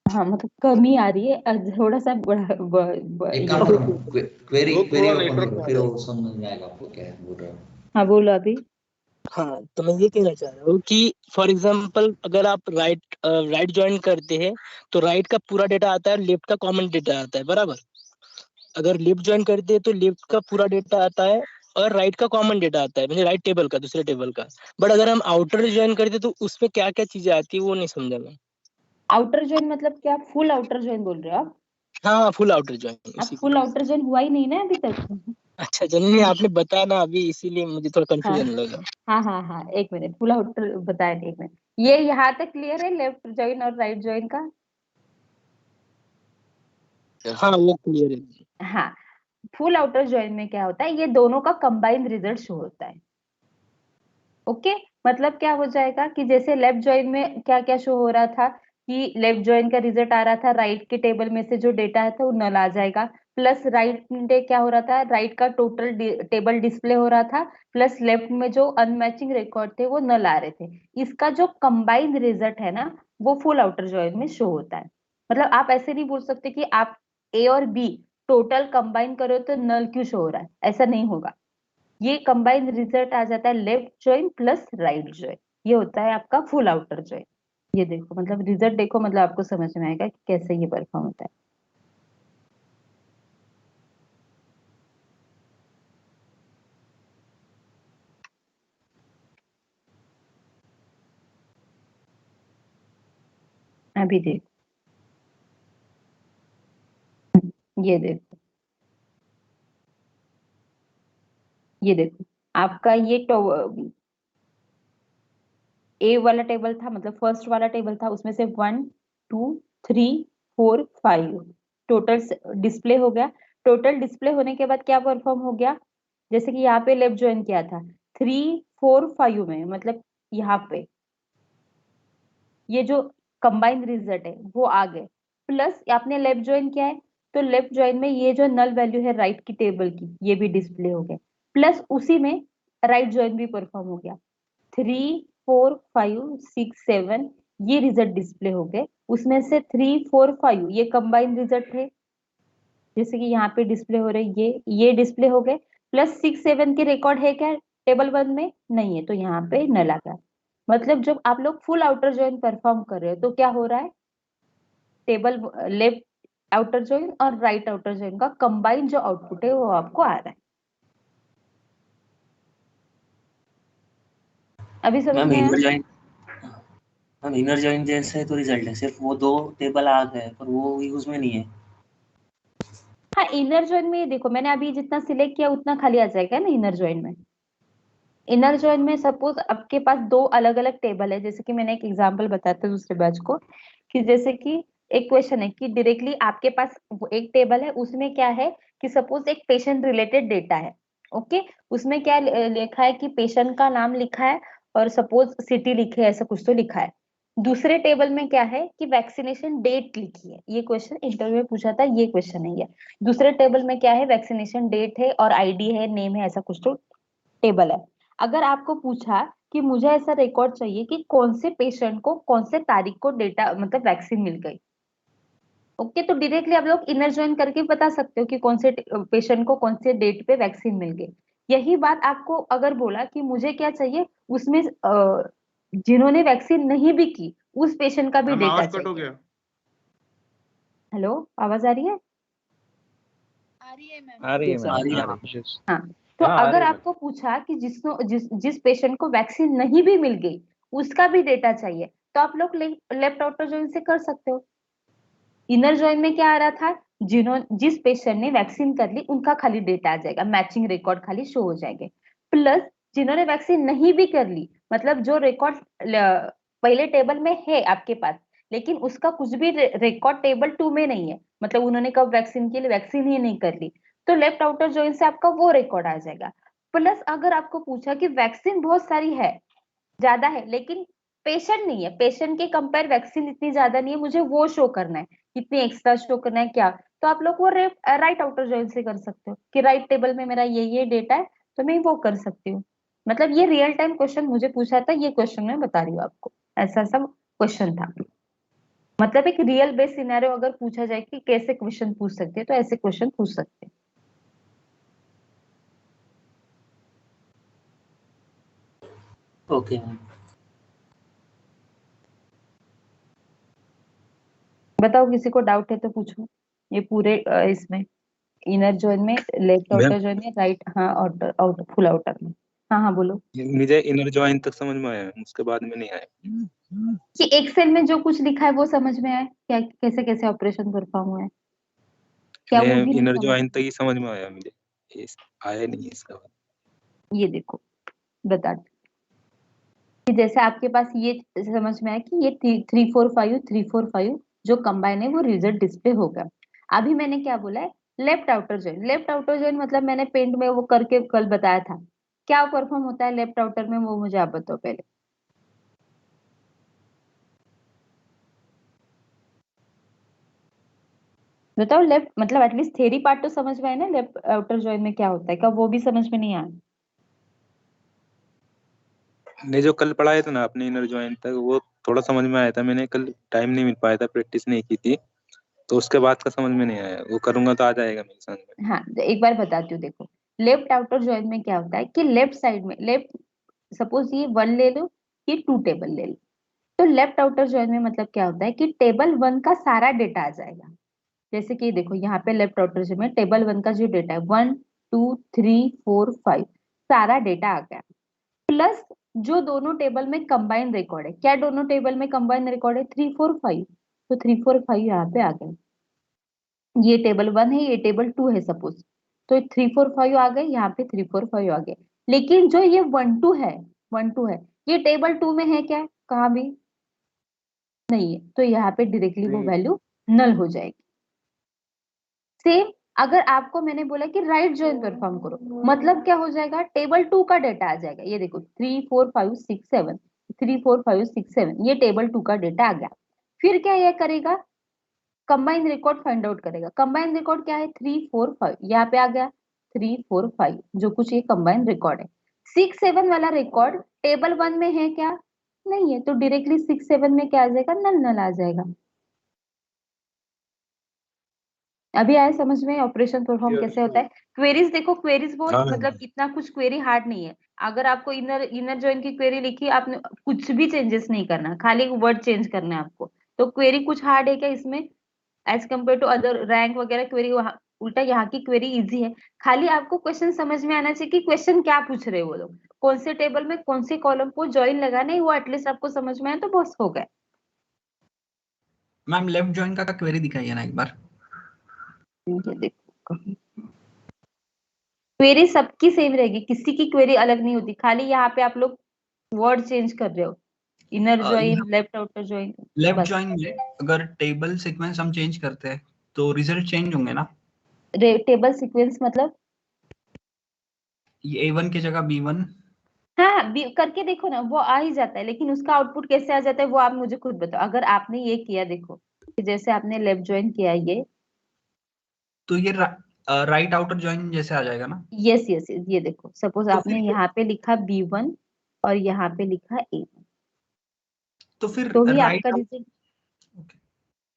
Speaker 1: हाँ मतलब कमी आ रही है, थोड़ा सा
Speaker 7: एक
Speaker 1: ये
Speaker 7: काम
Speaker 1: करो।
Speaker 7: करो, क्वेरी
Speaker 4: वो
Speaker 7: क्वेरी
Speaker 4: थोड़ा
Speaker 7: ओपन
Speaker 4: नेटवर्क
Speaker 7: करो,
Speaker 4: में आ
Speaker 7: फिर
Speaker 4: जाओ।
Speaker 7: वो समझ में आएगा आपको क्या बोल रहे हो।
Speaker 1: हाँ बोलो अभी।
Speaker 6: हाँ, तो मैं ये कहना चाह रहा हूँ कि फॉर एग्जांपल अगर आप राइट ज्वाइन करते हैं तो राइट का पूरा डेटा आता है, लेफ्ट का कॉमन डेटा आता है, बराबर। अगर लेफ्ट ज्वाइन करते हैं तो लेफ्ट का पूरा डेटा आता है और राइट का कॉमन डेटा आता है, मतलब राइट टेबल का, दूसरे टेबल का। बट अगर हम आउटर ज्वाइन करते हैं तो उसमें क्या क्या चीजें आती है वो नहीं समझा मैं।
Speaker 1: आउटर जॉइन मतलब क्या? फुल आउटर जॉइन बोल रहे हो आप?
Speaker 6: हाँ, फुल आउटर ज्वाइन
Speaker 1: आप
Speaker 6: उसी को।
Speaker 1: फुल आउटर जॉइन हुआ ही नहीं ना अभी तक।
Speaker 6: अच्छा जननी, आपने बताया ना अभी, इसीलिए मुझे थोड़ा
Speaker 1: हाँ
Speaker 6: कंफ्यूजन लगा।
Speaker 1: हाँ हाँ हाँ, एक मिनट, फुल आउटर बताया नहीं, एक मिनट। ये यहाँ तक क्लियर है, लेफ्ट जॉइन और राइट जॉइन का?
Speaker 6: हाँ वो क्लियर है।
Speaker 1: हाँ, फुल आउटर जॉइन में क्या होता है, ये दोनों का कंबाइंड रिजल्ट शो होता है। ओके, मतलब क्या हो जाएगा कि जैसे लेफ्ट जॉइन में क्या क्या शो हो रहा था, कि लेफ्ट जॉइन का रिजल्ट आ रहा था, राइट के टेबल में से जो डेटा था वो नल आ जाएगा। प्लस राइट में क्या हो रहा था, राइट का टोटल टेबल डिस्प्ले हो रहा था, प्लस लेफ्ट में जो अनमैचिंग रिकॉर्ड थे वो नल आ रहे थे। इसका जो कंबाइंड रिजल्ट है ना, वो फुल आउटर जॉइन में शो होता है। मतलब आप ऐसे नहीं बोल सकते कि आप ए और बी टोटल कंबाइन करो तो नल क्यों शो हो रहा है, ऐसा नहीं होगा। ये कंबाइंड रिजल्ट आ जाता है left join plus right join, ये होता है आपका फुल आउटर जॉइन। ये देखो, मतलब रिजल्ट देखो, मतलब आपको समझ में आएगा कि कैसे ये परफॉर्म होता है। अभी देखो, ये देखो, ये देखो, आपका ये ए वाला टेबल था, मतलब फर्स्ट वाला टेबल था, उसमें से 1 2 3 4 5 टोटल डिस्प्ले हो गया। टोटल डिस्प्ले होने के बाद क्या परफॉर्म हो गया, जैसे कि यहाँ पे लेफ्ट ज्वाइन किया था 3 4 5 में, मतलब यहाँ पे ये जो कंबाइंड रिजल्ट है वो आ गए। प्लस आपने लेफ्ट ज्वाइन किया है, तो लेफ्ट ज्वाइन में ये जो नल वैल्यू है राइट की टेबल की, ये भी डिस्प्ले हो गए। प्लस उसी में राइट ज्वाइन भी परफॉर्म हो गया। 3 4 5 6 7 ये रिजल्ट डिस्प्ले हो गए। उसमें से 3 4 5 ये कंबाइंड रिजल्ट थे, जैसे कि यहाँ पे डिस्प्ले हो रहे, ये डिस्प्ले हो गए। प्लस 6 7 के रिकॉर्ड है क्या टेबल 1 में? नहीं है, तो यहाँ पे नल आ गया। मतलब जब आप लोग फुल आउटर जॉइन परफॉर्म कर रहे हो तो क्या हो रहा है, टेबल लेफ्ट आउटर जॉइन और राइट आउटर जॉइन का कंबाइंड जो आउटपुट है वो आपको आ रहा है। अभी समझ
Speaker 8: मैम
Speaker 1: में आया?
Speaker 8: Inner join, ma'am inner join जैसे तो रिजल्ट है, सिर्फ वो 2 टेबल आ गए पर वो यूज में नहीं है।
Speaker 1: हाँ, इनर जॉइन में ये देखो, मैंने अभी जितना सिलेक्ट किया उतना खाली आ जाएगा ना इनर जॉइन में। इनर जॉइन में सपोज आपके पास 2 अलग अलग टेबल है, जैसे कि मैंने एक एग्जांपल बताया था दूसरे बैच को, कि जैसे कि एक क्वेश्चन है कि डायरेक्टली आपके पास एक टेबल है, उसमें क्या है कि सपोज एक पेशेंट रिलेटेड डेटा है। ओके, उसमें क्या लिखा है कि पेशेंट का नाम लिखा है और सपोज सिटी लिखे है, ऐसा कुछ तो लिखा है। दूसरे टेबल में क्या है कि वैक्सीनेशन डेट लिखी है, ये क्वेश्चन इंटरव्यू में पूछा था, ये क्वेश्चन है ये। दूसरे टेबल में क्या है, वैक्सीनेशन डेट है और आईडी है, नेम है, ऐसा कुछ तो टेबल है। अगर आपको पूछा कि मुझे ऐसा रिकॉर्ड चाहिए कि कौन से पेशेंट को कौन से तारीख को डेटा मतलब वैक्सीन मिल गई, ओके, तो डायरेक्टली आप लोग इनर ज्वाइन करके बता सकते हो कि कौन से पेशेंट को कौन से डेट पे वैक्सीन मिल गई। यही बात आपको अगर बोला कि मुझे क्या चाहिए, उसमें जिन्होंने वैक्सीन नहीं भी की उस पेशेंट का भी
Speaker 4: मैम
Speaker 1: डेटा
Speaker 4: आवाज कट हो
Speaker 1: चाहिए।
Speaker 4: गया।
Speaker 1: हेलो, आवाज आ रही है?
Speaker 9: आ रही है मैम।
Speaker 2: आ रही है
Speaker 6: Yes,
Speaker 8: आ
Speaker 2: मैम,
Speaker 8: रही
Speaker 2: आ
Speaker 8: है मैम।
Speaker 2: रही है। Yes।
Speaker 1: हाँ, तो
Speaker 2: हाँ, आ
Speaker 1: अगर
Speaker 2: रही है मैम।
Speaker 1: आपको पूछा कि जिस पेशेंट को वैक्सीन नहीं भी मिल गई उसका भी डेटा चाहिए, तो आप लोग लेफ्ट आउटर जॉइन से कर सकते हो। इनर जॉइन में क्या आ रहा था, जिस पेशेंट ने वैक्सीन कर ली उनका खाली डेटा आ जाएगा, मैचिंग रिकॉर्ड खाली शो हो जाएंगे। प्लस जिन्होंने वैक्सीन नहीं भी कर ली, मतलब जो रिकॉर्ड पहले टेबल में है आपके पास, लेकिन उसका कुछ भी रिकॉर्ड टेबल 2 में नहीं है, मतलब उन्होंने कब वैक्सीन की, वैक्सीन ही नहीं कर ली, तो लेफ्ट आउटर जॉइन से आपका वो रिकॉर्ड आ जाएगा। प्लस अगर आपको पूछा कि वैक्सीन बहुत सारी है, ज्यादा है, लेकिन पेशेंट नहीं है, पेशेंट के कंपेयर वैक्सीन इतनी ज्यादा नहीं है, मुझे वो शो करना है, कितनी एक्स्ट्रा शो करना है क्या, तो आप लोग वो राइट आउटर जॉइन से कर सकते हो कि राइट टेबल में मेरा ये डेटा है, तो मैं वो कर सकती हूँ। मतलब ये रियल टाइम क्वेश्चन मुझे पूछा था, ये क्वेश्चन मैं बता रही हूँ आपको, ऐसा सब क्वेश्चन था। मतलब एक रियल बेस सिनेरियो अगर पूछा जाए कि कैसे क्वेश्चन पूछ सकते हैं, तो ऐसे क्वेश्चन पूछ सकते हैं।
Speaker 8: Okay ma'am.
Speaker 1: बताओ किसी को डाउट है तो पूछो। ये पूरे इसमें इनर जॉइन में, लेफ्ट आउटर जॉइन में, राइट, हाँ, आउटर फुल आउटर में। हाँ हाँ बोलो।
Speaker 10: मुझे इनर जॉइन तक समझ में आया, उसके बाद में नहीं आया
Speaker 1: कि एक्सेल में जो कुछ लिखा है वो समझ में आया क्या, कैसे कैसे ऑपरेशन परफॉर्म हुआ है क्या, वो भी नहीं
Speaker 10: इनर
Speaker 1: समझ?
Speaker 10: जॉइन तक ही समझ में आया मुझे, आया नहीं इसका बाद।
Speaker 1: ये देखो बता कि जैसे आपके पास ये समझ में आया कि ये 345 जो कंबाइन है वो रिजल्ट डिस्प्ले होगा। अभी मैंने क्या बोला है, left outer join. Left outer join मतलब मैंने पेंट में वो करके कल बताया था, क्या परफॉर्म होता है लेफ्ट आउटर में, वो मुझे आप बताओ पहले। बताओ लेफ्ट मतलब एटलीस्ट थ्योरी पार्ट तो समझ में आया ना, लेफ्ट आउटर जॉइन में क्या होता है, क्या वो भी समझ में नहीं आया?
Speaker 10: ने जो कल पढ़ाया था ना अपने इनर जॉइन तक, वो थोड़ा समझ में आया था, मैंने कल टाइम नहीं मिल पाया था, प्रैक्टिस नहीं की थी, तो उसके बाद का समझ में नहीं आया, वो करूंगा तो आ जाएगा मेरे समझ में।
Speaker 1: हाँ तो एक बार बताती हूँ, देखो लेफ्ट आउटर जॉइन में क्या होता है कि लेफ्ट साइड में, लेफ्ट सपोज ये 1 ले लो, ये 2 टेबल ले लो, तो लेफ्ट आउटर जॉइन में मतलब क्या होता है कि टेबल 1 का सारा डेटा आ जाएगा। जैसे कि देखो यहाँ पे लेफ्ट आउटर जॉइन में टेबल 1 का जो डेटा है 1 2 3 4 5 सारा डेटा आ गया। प्लस जो दोनों टेबल में कंबाइन रिकॉर्ड है, क्या दोनों टेबल में कंबाइन रिकॉर्ड है 3 4 5, तो 3 4 5 यहाँ पे आ गए। ये टेबल 1 है, ये टेबल 2 है सपोज, तो 3 4 5 आ गए, यहाँ पे 3 4 5 आ गए। लेकिन जो ये 1 2 है, 1 2 है, ये टेबल 2 में है क्या, कहाँ भी नहीं है, तो यहाँ पे डायरेक्टली वो वैल्यू नल हो जाएगी। सेम अगर आपको मैंने बोला कि राइट जॉइन परफॉर्म करो, मतलब क्या हो जाएगा, टेबल 2 का डेटा आ जाएगा। ये देखो 3 4 5 6 7, 3 4 5 6 7, ये टेबल 2 का डेटा आ गया। फिर क्या ये करेगा, कंबाइन रिकॉर्ड फाइंड आउट करेगा। कंबाइन रिकॉर्ड क्या है 3 4 5, यहाँ पे आ गया 3 4 5, जो कुछ ये कंबाइन रिकॉर्ड है। 6 7 वाला रिकॉर्ड टेबल 1 में है क्या, नहीं है, तो डायरेक्टली 6 7 में क्या आ जाएगा, नल नल आ जाएगा। अभी आया समझ में ऑपरेशन परफॉर्म कैसे होता है। क्वेरीज देखो, क्वेरीज बहुत
Speaker 10: हाँ
Speaker 1: मतलब इतना कुछ क्वेरी हार्ड नहीं है। अगर आपको इनर जॉइन की क्वेरी लिखी, आपने कुछ भी चेंजेस नहीं करना, खाली वर्ड चेंज करना है आपको, तो क्वेरी कुछ हार्ड है क्या इसमें as compare to other rank वगैरह क्वेरी? उल्टा यहाँ की क्वेरी इजी है। खाली आपको क्वेश्चन समझ में आना चाहिए कि क्वेश्चन क्या पूछ रहे हैं वो लोग, कौन से टेबल में कौन से कॉलम को ज्वाइन लगाना है, वो एटलीस्ट आपको समझ में आए तो बस हो गया।
Speaker 3: मैम लेफ्ट जॉइन का क्वेरी दिखाइए ना एक बार।
Speaker 1: ये देखो क्वेरी सबकी सेम रहेगी, किसी की क्वेरी अलग नहीं होती, खाली यहाँ पे आप लोग वर्ड चेंज कर रहे हो, inner join, left outer join,
Speaker 3: left
Speaker 1: बस।
Speaker 3: जॉइन में अगर टेबल सीक्वेंस हम चेंज करते हैं तो रिजल्ट चेंज होंगे ना?
Speaker 1: टेबल सीक्वेंस मतलब
Speaker 3: ये A1 की जगह B1।
Speaker 1: हाँ करके देखो ना, वो आ ही जाता है, लेकिन उसका आउटपुट कैसे आ जाता है वो आप मुझे खुद बताओ। अगर आपने ये किया, देखो कि जैसे आपने लेफ्ट ज्वाइन किया ये,
Speaker 3: तो ये राइट आउटर जॉइन जैसे आ जाएगा ना?
Speaker 1: यस यस, ये देखो सपोज
Speaker 3: तो
Speaker 1: आपने
Speaker 3: फिर
Speaker 1: यहाँ पे लिखा B1 और यहाँ पे लिखा A1,
Speaker 3: तो फिर
Speaker 1: तो ही
Speaker 3: राइट
Speaker 1: आपका रिजल्ट।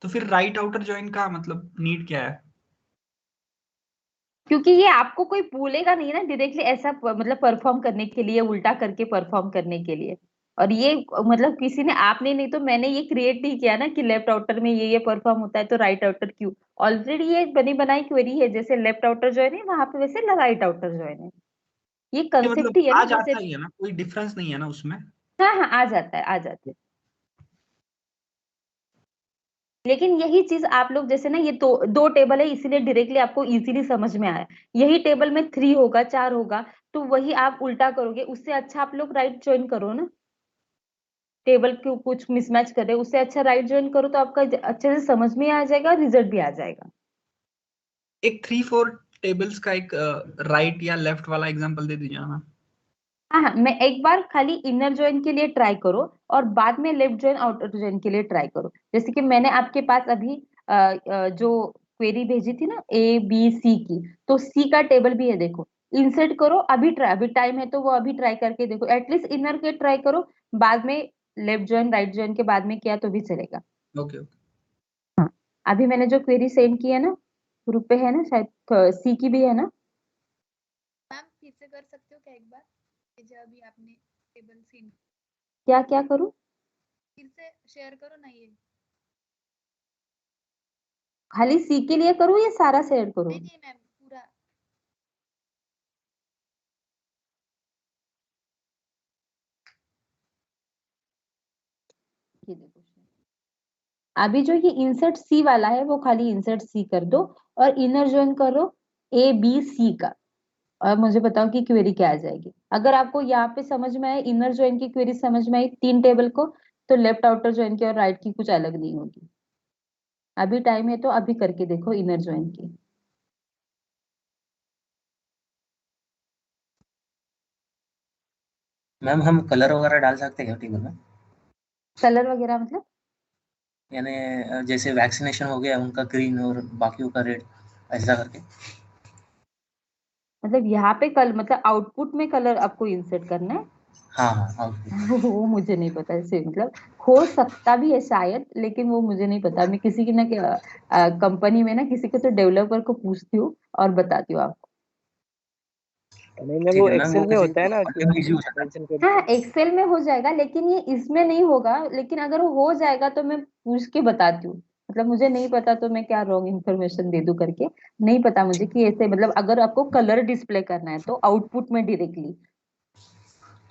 Speaker 3: तो फिर राइट आउटर जॉइन का मतलब नीड क्या है?
Speaker 1: क्योंकि ये आपको कोई बोलेगा नहीं ना डायरेक्टली ऐसा मतलब परफॉर्म करने के लिए, उल्टा करके परफॉर्म करने के लिए। और ये मतलब किसी ने, आपने नहीं तो मैंने ये क्रिएट नहीं किया ना कि लेफ्ट आउटर में ये परफॉर्म होता है तो राइट आउटर क्यों। ऑलरेडी ये बनी बनाई क्वेरी है, जैसे लेफ्ट आउटर जॉइन है वहां पे वैसे राइट आउटर जॉइन है, ये
Speaker 3: ये
Speaker 1: कंसेप्ट
Speaker 3: मतलब
Speaker 1: ही है
Speaker 3: आ
Speaker 1: ना
Speaker 3: जाता
Speaker 1: जैसे।
Speaker 3: ही है ना, कोई डिफरेंस नहीं है ना उसमें?
Speaker 1: हाँ हाँ आ जाता है, आ जाता है। लेकिन यही चीज आप लोग जैसे ना, ये तो दो टेबल है इसीलिए डायरेक्टली आपको इजीली समझ में आया। यही टेबल में 3 होगा, 4 होगा, तो वही आप उल्टा करोगे, उससे अच्छा आप लोग राइट ज्वाइन करो ना। टेबल क्यों कुछ मिसमैच करे, उससे अच्छा राइट ज्वाइन करो तो आपका अच्छे से समझ में आ जाएगा, रिजल्ट भी आ जाएगा।
Speaker 3: एक 3 4 टेबल्स का एक राइट या लेफ्ट वाला एग्जांपल दे दीजिए ना।
Speaker 1: हाँ, मैं एक बार खाली इनर जॉइन के लिए ट्राई करो और बाद में लेफ्ट जॉइन आउटर जॉइन के लिए ट्राई करो। जैसे कि मैंने आपके पास अभी जो क्वेरी भेजी थी ना ABC की, तो C का टेबल भी है, देखो इंसर्ट करो, अभी ट्राई, अभी टाइम है तो वो अभी ट्राई करके देखो, एटलीस्ट इनर के ट्राई करो, बाद में लेफ्ट जॉइन राइट जॉइन के बाद में किया तो भी चलेगा।
Speaker 3: ओके
Speaker 1: हाँ, अभी मैंने जो क्वेरी सेंड की है ना ग्रुप पे है ना, शायद C की भी है ना।
Speaker 9: मैम फिर से कर सकते हो क्या एक बार, ये जो अभी आपने टेबल सेंड,
Speaker 1: क्या क्या करूँ?
Speaker 9: फिर से शेयर करो ना ये।
Speaker 1: खाली C के लिए करूँ या सारा शेयर करूँ?
Speaker 9: नहीं नहीं मैम, पूरा।
Speaker 1: ये देखो, अभी जो ये इंसर्ट C वाला है वो खाली इंसर्ट C कर दो और इनर ज्वाइन करो ABC का, और मुझे बताओ कि क्वेरी क्या आ जाएगी। अगर आपको यहाँ पे समझ में आए, इनर ज्वाइन की क्वेरी समझ में आई 3 टेबल को, तो लेफ्ट आउटर ज्वाइन की और राइट की कुछ अलग नहीं होगी। अभी टाइम है तो अभी करके देखो इनर ज्वाइन की।
Speaker 8: मैम हम कलर वगैरह डाल सकते हैं क्या टेबल में?
Speaker 1: कलर वगैरह मतलब?
Speaker 8: यानी जैसे वैक्सीनेशन हो गया उनका ग्रीन और बाकियों का रेड, ऐसा करके।
Speaker 1: मतलब यहाँ पे कल मतलब आउटपुट में कलर आपको इंसर्ट करना है?
Speaker 8: हाँ हाँ आउटपुट।
Speaker 1: वो मुझे नहीं पता, ऐसे मतलब हो सकता भी है शायद, लेकिन वो मुझे नहीं पता। मैं किसी की ना कंपनी में ना किसी को तो डेवलपर को पूछती हूँ और बताती हूँ आपको।
Speaker 6: नहीं ना,
Speaker 8: ठीक
Speaker 6: वो
Speaker 8: है मैम, वो
Speaker 6: एक्सेल में
Speaker 8: किसी
Speaker 6: होता है ना कि
Speaker 8: को इजी हो जाता है।
Speaker 6: मेंशन कर
Speaker 1: हाँ,
Speaker 6: दो।
Speaker 1: एक्सेल में हो जाएगा, लेकिन ये इसमें नहीं होगा। लेकिन अगर वो हो जाएगा तो मैं पूछ के बताती हूँ। मतलब मुझे नहीं पता तो मैं क्या रॉन्ग इन्फॉर्मेशन दे दूं करके, नहीं पता मुझे कि ऐसे मतलब अगर आपको कलर डिस्प्ले करना है तो आउटपुट में डायरेक्टली।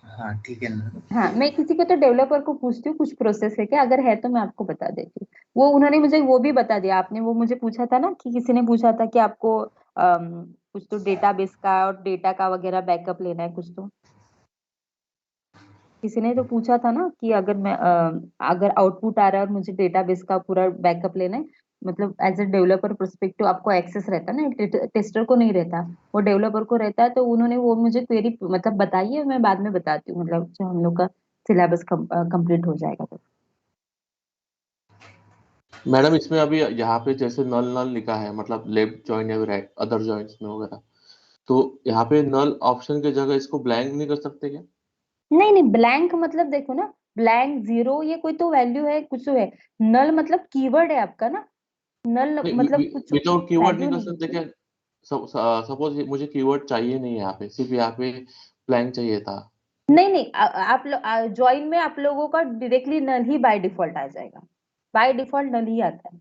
Speaker 8: हाँ ठीक है ना।
Speaker 1: हाँ, मैं किसी को तो डेवलपर को पूछती हूँ कुछ प्रोसेस है क्या, अगर है तो मैं आपको बता देती हूँ। वो उन्होंने मुझे वो भी बता दिया। आपने वो मुझे पूछा था ना कि किसी ने पूछा था कि आपको कुछ तो डेटाबेस का और डेटा का वगैरह बैकअप लेना है कुछ तो, किसी ने तो पूछा था ना कि अगर मैं अगर आउटपुट आ रहा है और मुझे डेटाबेस का पूरा बैकअप लेना है, मतलब एज ए डेवलपर पर्सपेक्टिव आपको एक्सेस रहता है ना, टेस्टर को नहीं रहता, वो डेवलपर को रहता है। तो उन्होंने वो मुझे क्वेरी मतलब बताई है, मैं बाद में बताती हूँ, मतलब जो हम लोग का सिलेबस कंप्लीट हो जाएगा तो।
Speaker 11: मैडम इसमें अभी यहाँ पे जैसे नल नल लिखा है, मतलब लेफ्ट जॉइन या राइट अदर जॉइंट्स में वगैरह, तो यहाँ पे नल ऑप्शन की जगह इसको ब्लैंक नहीं कर सकते क्या?
Speaker 1: नहीं नहीं, ब्लैंक मतलब देखो ना, ब्लैंक जीरो ये कोई तो वैल्यू है, कुछ तो है। नल मतलब कीवर्ड है आपका ना, नल मतलब कुछ
Speaker 11: विदाउट कीवर्ड
Speaker 1: वैल्यू
Speaker 11: नहीं कर
Speaker 1: नहीं
Speaker 11: सकते
Speaker 1: है।
Speaker 11: क्या? सपोज मुझे कीवर्ड चाहिए नहीं, यहाँ पे सिर्फ यहाँ पे ब्लैंक चाहिए था।
Speaker 1: नहीं नहीं, आप लोग ज्वाइन में आप लोगों का डायरेक्टली नल ही बाय डिफॉल्ट आ जाएगा, बाय डिफॉल्ट नल ही आता है।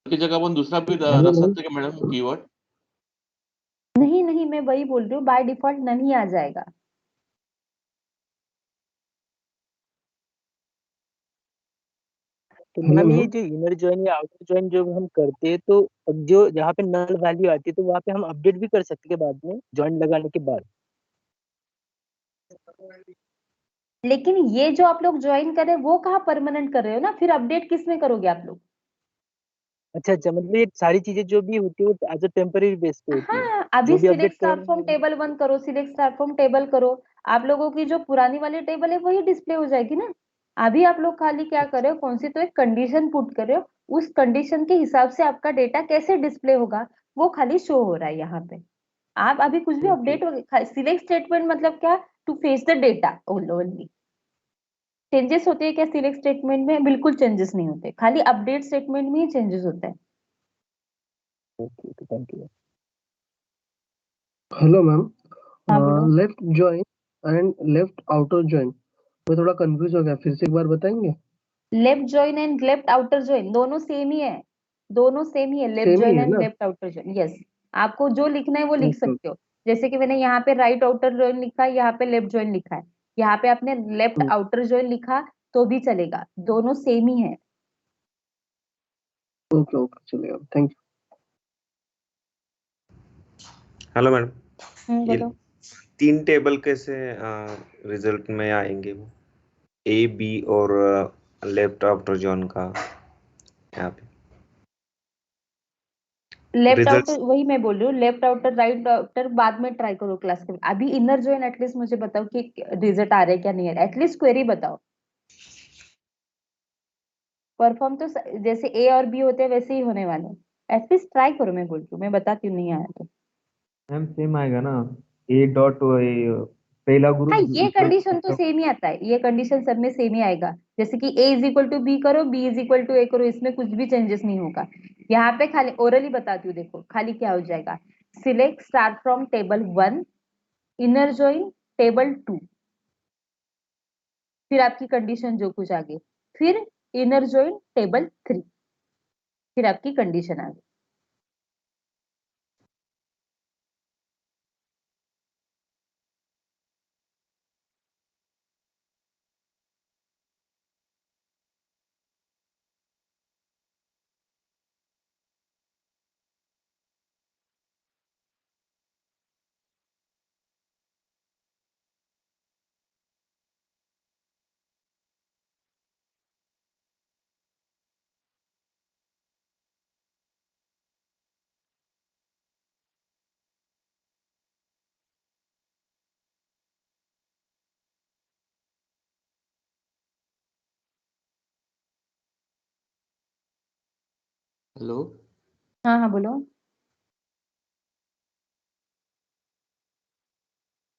Speaker 11: की जगह अपन दूसरा भी
Speaker 6: हेलो
Speaker 11: रख
Speaker 6: मैम।
Speaker 11: सकते हैं मैडम कीवर्ड?
Speaker 1: नहीं नहीं, मैं वही बोल रही हूँ, बाय डिफॉल्ट नल ही आ जाएगा।
Speaker 6: तो
Speaker 4: हेलो
Speaker 6: मैम ये
Speaker 4: मैम।
Speaker 6: जो इनर जॉइन या आउटर जॉइन जो हम करते हैं, तो अब जो जहाँ पे नल वैल्यू आती है तो वहाँ पे हम अपडेट भी कर सकते हैं बाद में जॉइन लगाने के बाद।
Speaker 1: लेकिन ये जो आप लोग ज्वाइन कर रहे हैं वो कहाँ परमानेंट कर रहे हो ना, फिर अपडेट किस में करोगे आप लोग?
Speaker 6: अच्छा अच्छा, मतलब ये सारी चीजें जो भी होती है वो एज अ टेम्पररी बेस पे होती है।
Speaker 1: हाँ, अभी
Speaker 6: जो भी अपडेट
Speaker 1: सिलेक्ट स्टार
Speaker 6: करना
Speaker 1: फ्रॉम
Speaker 6: है।
Speaker 1: टेबल 1 करो, सिलेक्ट स्टार फ्रॉम टेबल करो, आप लोगों की जो पुरानी वाली टेबल है वही डिस्प्ले हो जाएगी ना। अभी आप लोग खाली क्या कर रहे हो, कौन सी तो एक कंडीशन पुट कर रहे हो, उस कंडीशन के हिसाब से आपका डेटा कैसे डिस्प्ले होगा वो खाली शो हो रहा है यहाँ पे। आप अभी कुछ भी
Speaker 6: ओके।
Speaker 1: अपडेट, सिलेक्ट स्टेटमेंट मतलब क्या, to fetch the data only. Changes होते हैं क्या सिलेक्ट स्टेटमेंट में? बिल्कुल चेंजेस नहीं होते, खाली अपडेट स्टेटमेंट में ही चेंजेस होता है।
Speaker 6: Okay, thank you.
Speaker 4: Hello ma'am.
Speaker 1: हाँ बोलो।
Speaker 4: Left join and left outer join, मैं थोड़ा कंफ्यूज हो गया, फिर से एक बार बताएंगे?
Speaker 1: Left join and left outer join दोनों सेम ही है, दोनों सेम ही है, लेफ्ट
Speaker 4: सेम ही
Speaker 1: जॉइन
Speaker 4: है
Speaker 1: एंड
Speaker 4: ना?
Speaker 1: Left outer join. यस, आपको जो लिखना है वो लिख
Speaker 4: ओके।
Speaker 1: सकते हो। जैसे कि मैंने यहाँ पे राइट आउटर जॉइन लिखा है, यहाँ पे लेफ्ट जॉइन लिखा है, यहाँ पे आपने लेफ्ट आउटर जॉइन लिखा तो भी चलेगा, दोनों सेम ही है।
Speaker 4: ओके ओके, चलेगा, थैंक
Speaker 12: हेलो मैडम, ये
Speaker 1: बोलो।
Speaker 12: 3 टेबल कैसे रिजल्ट में आएंगे वो, A B और लेफ्ट आफ्टर जॉन का यहाँ पे?
Speaker 1: लेफ्ट
Speaker 12: रिजल्ट
Speaker 1: आउटर, वही मैं बोल रही हूँ, लेफ्ट आउटर राइट आउटर बाद में ट्राई करो क्लास के। अभी इनर जॉइन एटलीस्ट मुझे बताओ कि रिजल्ट आ रहा है क्या नहीं आ रहा है, एटलीस्ट क्वेरी बताओ। परफॉर्म तो जैसे ए और बी होते हैं वैसे ही होने वाले, एटलीस्ट ट्राई करो। मैं बोल रही हूँ, मैं बताती हूँ, नहीं आया तो।
Speaker 13: मैम सेम आएगा ना, ए डॉट पहला ग्रुप
Speaker 1: हाँ, ये
Speaker 13: इक्वल
Speaker 1: कंडीशन तो सेम ही आता है, ये कंडीशन सब में सेम ही आएगा। जैसे कि ए इज इक्वल टू बी करो, बी इज इक्वल टू ए करो, इसमें कुछ भी चेंजेस नहीं होगा। यहाँ पे खाली ओरली बताती हूँ, देखो खाली क्या हो जाएगा। Select start from table 1, inner join table 2, फिर आपकी कंडीशन जो कुछ आगे, फिर इनर जॉइन टेबल 3, फिर आपकी कंडीशन आगे।
Speaker 11: हेलो।
Speaker 1: हाँ हाँ बोलो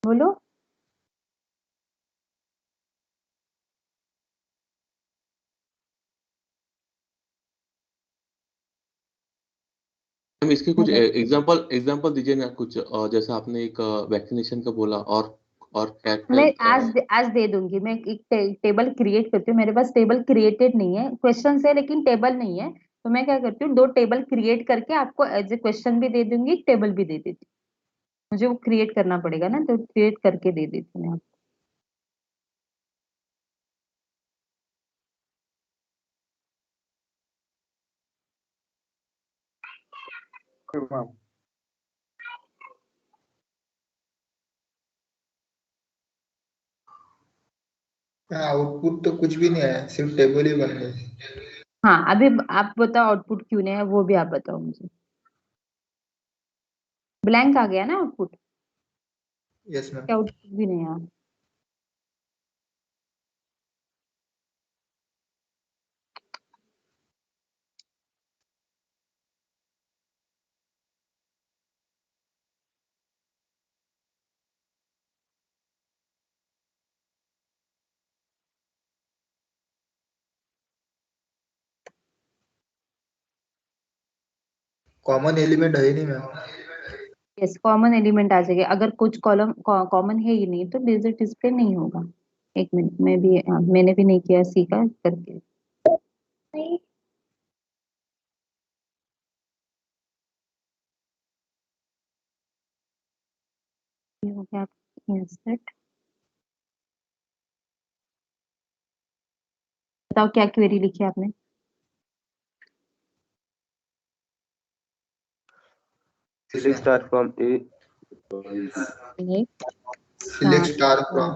Speaker 1: बोलो।
Speaker 11: मैम इसके कुछ
Speaker 1: हेलो,
Speaker 11: एग्जांपल एग्जांपल दीजिए ना कुछ, जैसा आपने एक वैक्सीनेशन का बोला, और क्या क्या
Speaker 1: मैं आज दे दूंगी। मैं एक टेबल क्रिएट करती हूँ, मेरे पास टेबल क्रिएटेड नहीं है, क्वेश्चन है लेकिन टेबल नहीं है। तो मैं क्या करती हूँ, 2 टेबल क्रिएट करके आपको एज ए क्वेश्चन भी दे दूंगी, टेबल भी दे देती हूँ। मुझे वो क्रिएट करना पड़ेगा ना, तो क्रिएट करके दे देती हूँ मैं आपको।
Speaker 14: आउटपुट तो कुछ भी नहीं आया, सिर्फ टेबल ही बन गए।
Speaker 1: हाँ, अभी आप बताओ आउटपुट क्यों नहीं है, वो भी आप बताओ मुझे। ब्लैंक आ गया ना आउटपुट,
Speaker 14: यस मैम।
Speaker 1: क्या आउटपुट भी नहीं आया।
Speaker 14: कॉमन एलिमेंट है ही नहीं मैम।
Speaker 1: यस, कॉमन एलिमेंट आ जाएगा। अगर कुछ कॉलम कॉमन है ही नहीं तो डिजिट डिस्प्ले नहीं होगा। एक मिनट, मैं भी मैंने भी नहीं किया, सीखा करके। ये हो गया इंसर्ट। बताओ क्या क्वेरी लिखी आपने।
Speaker 12: Select star from A
Speaker 14: select star from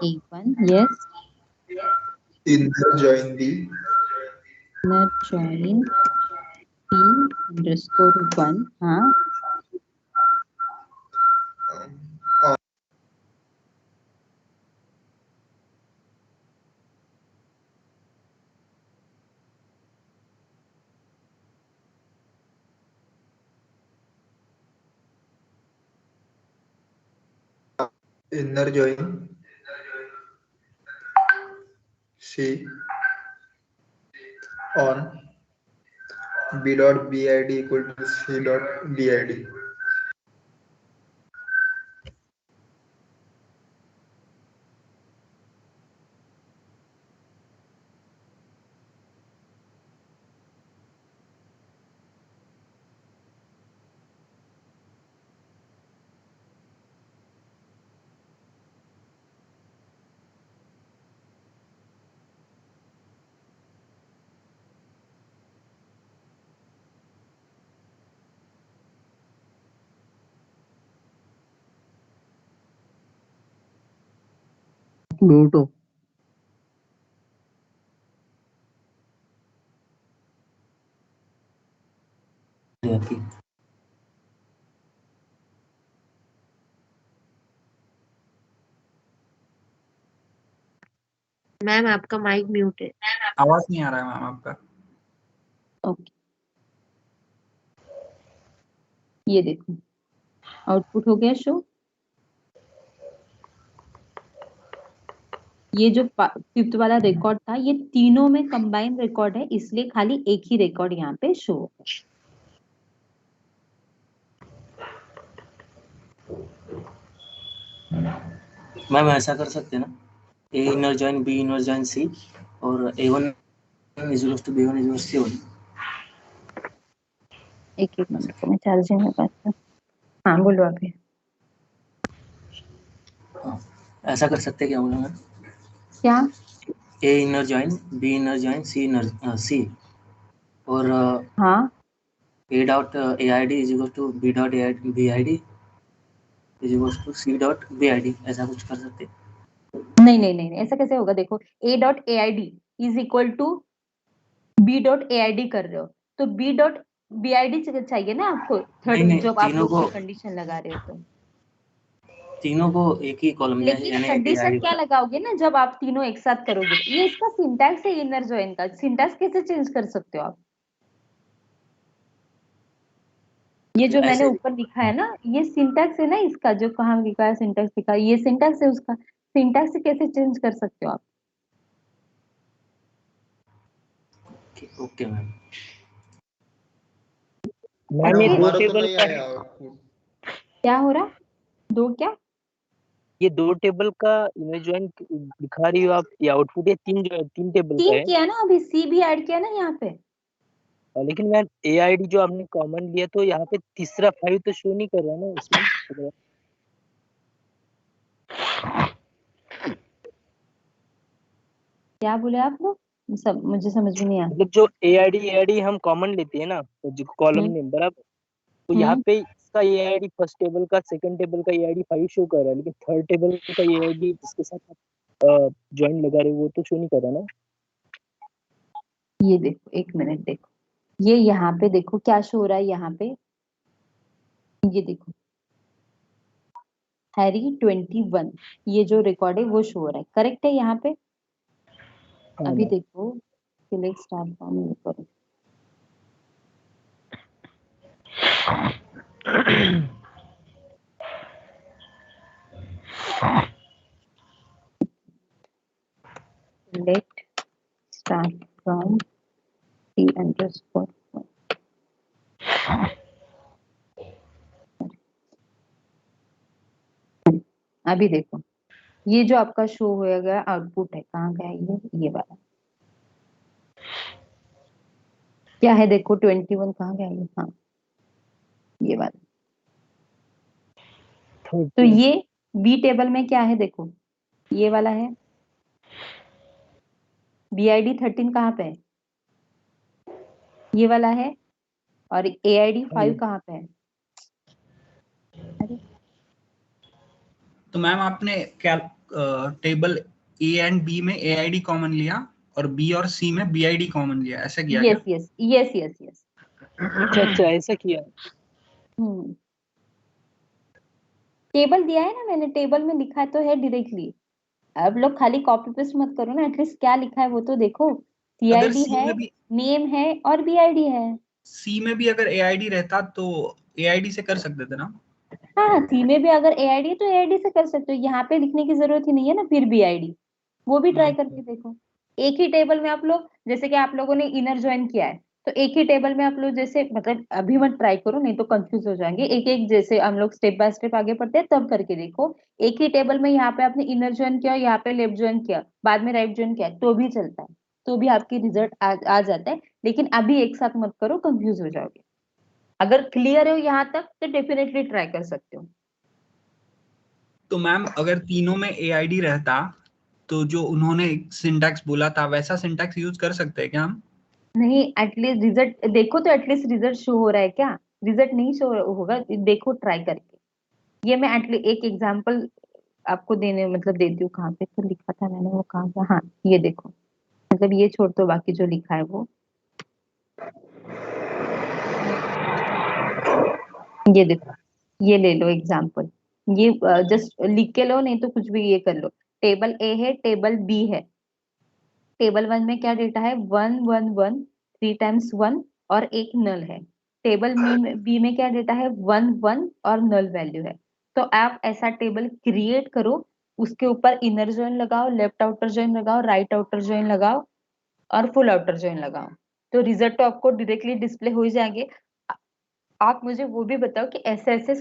Speaker 1: A1, yes,
Speaker 14: inner join D
Speaker 1: inner join P underscore 1, हाँ,
Speaker 14: inner join C on B dot B I D equal to C dot B I D.
Speaker 4: ब्रूटो।
Speaker 15: Ma'am आपका mike mute है।
Speaker 3: आवाज नहीं आ रहा है ma'am आपका।
Speaker 1: Okay, ये देखो आउटपुट हो गया शो। ये जो फिफ्थ वाला रिकॉर्ड था ये तीनों में कंबाइन रिकॉर्ड है, इसलिए खाली एक ही रिकॉर्ड यहाँ पे शो होगा।
Speaker 8: मैम ऐसा कर सकते हैं ना, A inner join B inner join C और A1 is equal to B1 is equal to C1।
Speaker 1: एक मिनट को मैं चार्जिंग में बात कर। हाँ बोलो अभी।
Speaker 8: ऐसा कर सकते हैं क्या बोला मैम?
Speaker 1: क्या?
Speaker 8: A inner join B inner join C inner C और
Speaker 1: हाँ
Speaker 8: A dot AID is equal to B dot BID is equal to C dot BID, ऐसा कुछ कर सकते हैं?
Speaker 1: नहीं नहीं नहीं, ऐसा कैसे होगा? देखो A dot AID is equal to B dot AID कर रहे हो तो B डॉट BID चाहिए ना आपको, थर्ड जब आप लोग की कंडीशन लगा रहे हो तो
Speaker 8: तीनों को एक ही कॉलम में,
Speaker 1: लेकिन कंडीशन क्या लगाओगे ना जब आप तीनों एक साथ करोगे? ये इसका सिंटैक्स है इनर जॉइन का। सिंटैक्स कैसे चेंज कर सकते हो आप? ये जो मैंने ऊपर लिखा है ना ये सिंटैक्स है ना इसका, जो कहाँ लिखा है सिंटैक्स लिखा है, ये सिंटैक्स है उसका। सिंटैक्स से कैसे चेंज कर सकते हो आप?
Speaker 8: Okay ma'am.
Speaker 6: मैम ये दो
Speaker 14: हमारा तो
Speaker 6: टेबल
Speaker 14: नहीं
Speaker 6: का
Speaker 14: आया आउटपुट।
Speaker 1: क्या हो रहा? दो क्या?
Speaker 6: ये दो टेबल का इमेज जॉइन दिखा रही हो आप, ये आउटपुट है तीन टेबल का
Speaker 1: तीन
Speaker 6: है।
Speaker 1: किया ना अभी, सी भी ऐड किया ना यहाँ पे।
Speaker 6: लेकिन मैम AID जो आपने कॉमन लिया तो यहाँ पे तीसरा 5 तो शो नहीं कर रहा ना इसमें।
Speaker 1: क्या बोले आप लोग? सब मुझे समझ में नहीं आया।
Speaker 6: मतलब जो AID हम कॉमन लेते हैं ना तो जो कॉलम नेम बराबर, तो यहाँ पे इसका AID फर्स्ट टेबल का, सेकंड टेबल का AID 5 शो कर रहा है, लेकिन थर्ड टेबल का AID जिसके साथ ज्वाइन लगा रहे हो वो तो शो नहीं कर रहा ना।
Speaker 1: ये देखो एक मिनट, देखो ये यहाँ पे देखो क्या शो हो रहा है यहाँ पे। ये देखो हैरी 21 ये जो रिकॉर्ड है वो शो हो रहा है, करेक्ट है यहाँ पे। अभी देखो सिलेक्ट स्टार्ट फ्रॉम करो, select start from C underscore। अभी देखो ये जो आपका शो होएगा आउटपुट है, कहाँ गया ये वाला क्या है? देखो 21 कहाँ गया ये? हाँ ये वाला। तो ये बी टेबल में क्या है? देखो ये वाला है। BID 13 कहाँ पे है? ये वाला है। और AID 5 कहाँ पे है?
Speaker 3: तो मैम आपने क्या टेबल A एंड B में AID कॉमन लिया और B और C में BID कॉमन लिया, ऐसा किया क्या?
Speaker 1: यस।
Speaker 6: अच्छा ऐसा किया।
Speaker 1: टेबल दिया है ना मैंने, टेबल में लिखा तो है डायरेक्टली। अब लोग खाली कॉपी पेस्ट मत करो ना, एटलीस्ट क्या लिखा है वो तो देखो। CID है, नेम है और BID है।
Speaker 3: C में भी अगर AID रहता तो AID से कर सकते थे ना?
Speaker 1: हाँ C में भी अगर AID है तो AID से कर सकते हो, यहाँ पे लिखने की जरूरत ही नहीं है ना फिर BID। वो भी ट्राई करके देखो। एक ही टेबल में आप लोग, जैसे कि आप लोगों ने इनर ज्वाइन किया है तो एक ही टेबल में आप लोग जैसे, मतलब अभी मत ट्राई करो नहीं तो कंफ्यूज हो जाएंगे। एक एक जैसे हम लोग स्टेप बाय स्टेप आगे बढ़ते हैं तब करके देखो। एक ही टेबल में यहाँ पे आपने इनर ज्वाइन किया, यहाँ पे लेफ्ट ज्वाइन किया, बाद में राइट ज्वाइन किया तो भी चलता है, तो भी आपकी रिजल्ट आ जाता है। लेकिन अभी एक साथ मत करो, कंफ्यूज हो जाओगे। अगर क्लियर हो यहाँ तक तो डेफिनेटली ट्राई कर सकते हो।
Speaker 3: तो मैम अगर तीनों में AID रहता तो जो उन्होंने सिंटैक्स बोला था वैसा सिंटैक्स यूज कर सकते हैं क्या हम?
Speaker 1: नहीं, एटलीस्ट रिजल्ट देखो तो एटलीस्ट रिजल्ट शो हो रहा है क्या? रिजल्ट नहीं शो होगा, देखो ट्राई करके। ये मैं एटलीस्ट एक एग्जांपल आपको देने मतलब देती हूँ। कहाँ पे तो लिखा था मैंने, वो कहाँ था? हाँ ये देखो, मतलब ये छोड़ दो बाकी जो लिखा है वो। ये देखो, ये ले लो एग्जांपल, ये जस्ट लिख के लो नहीं तो कुछ भी ये कर लो। टेबल A है, टेबल B है, टेबल 1 में क्या डेटा है, 1 1 1 3 टाइम्स 1 और एक नल है। टेबल बी में क्या डेटा है, 1 1 और नल वैल्यू है। तो आप ऐसा टेबल क्रिएट करो, उसके ऊपर इनर जॉइन लगाओ, लेफ्ट आउटर जॉइन लगाओ, राइट आउटर जॉइन लगाओ और फुल आउटर जॉइन लगाओ, तो रिजल्ट तो आपको डायरेक्टली डिस्प्ले हो ही जाएंगे। आप मुझे वो भी बताओ कि ऐसे ऐसे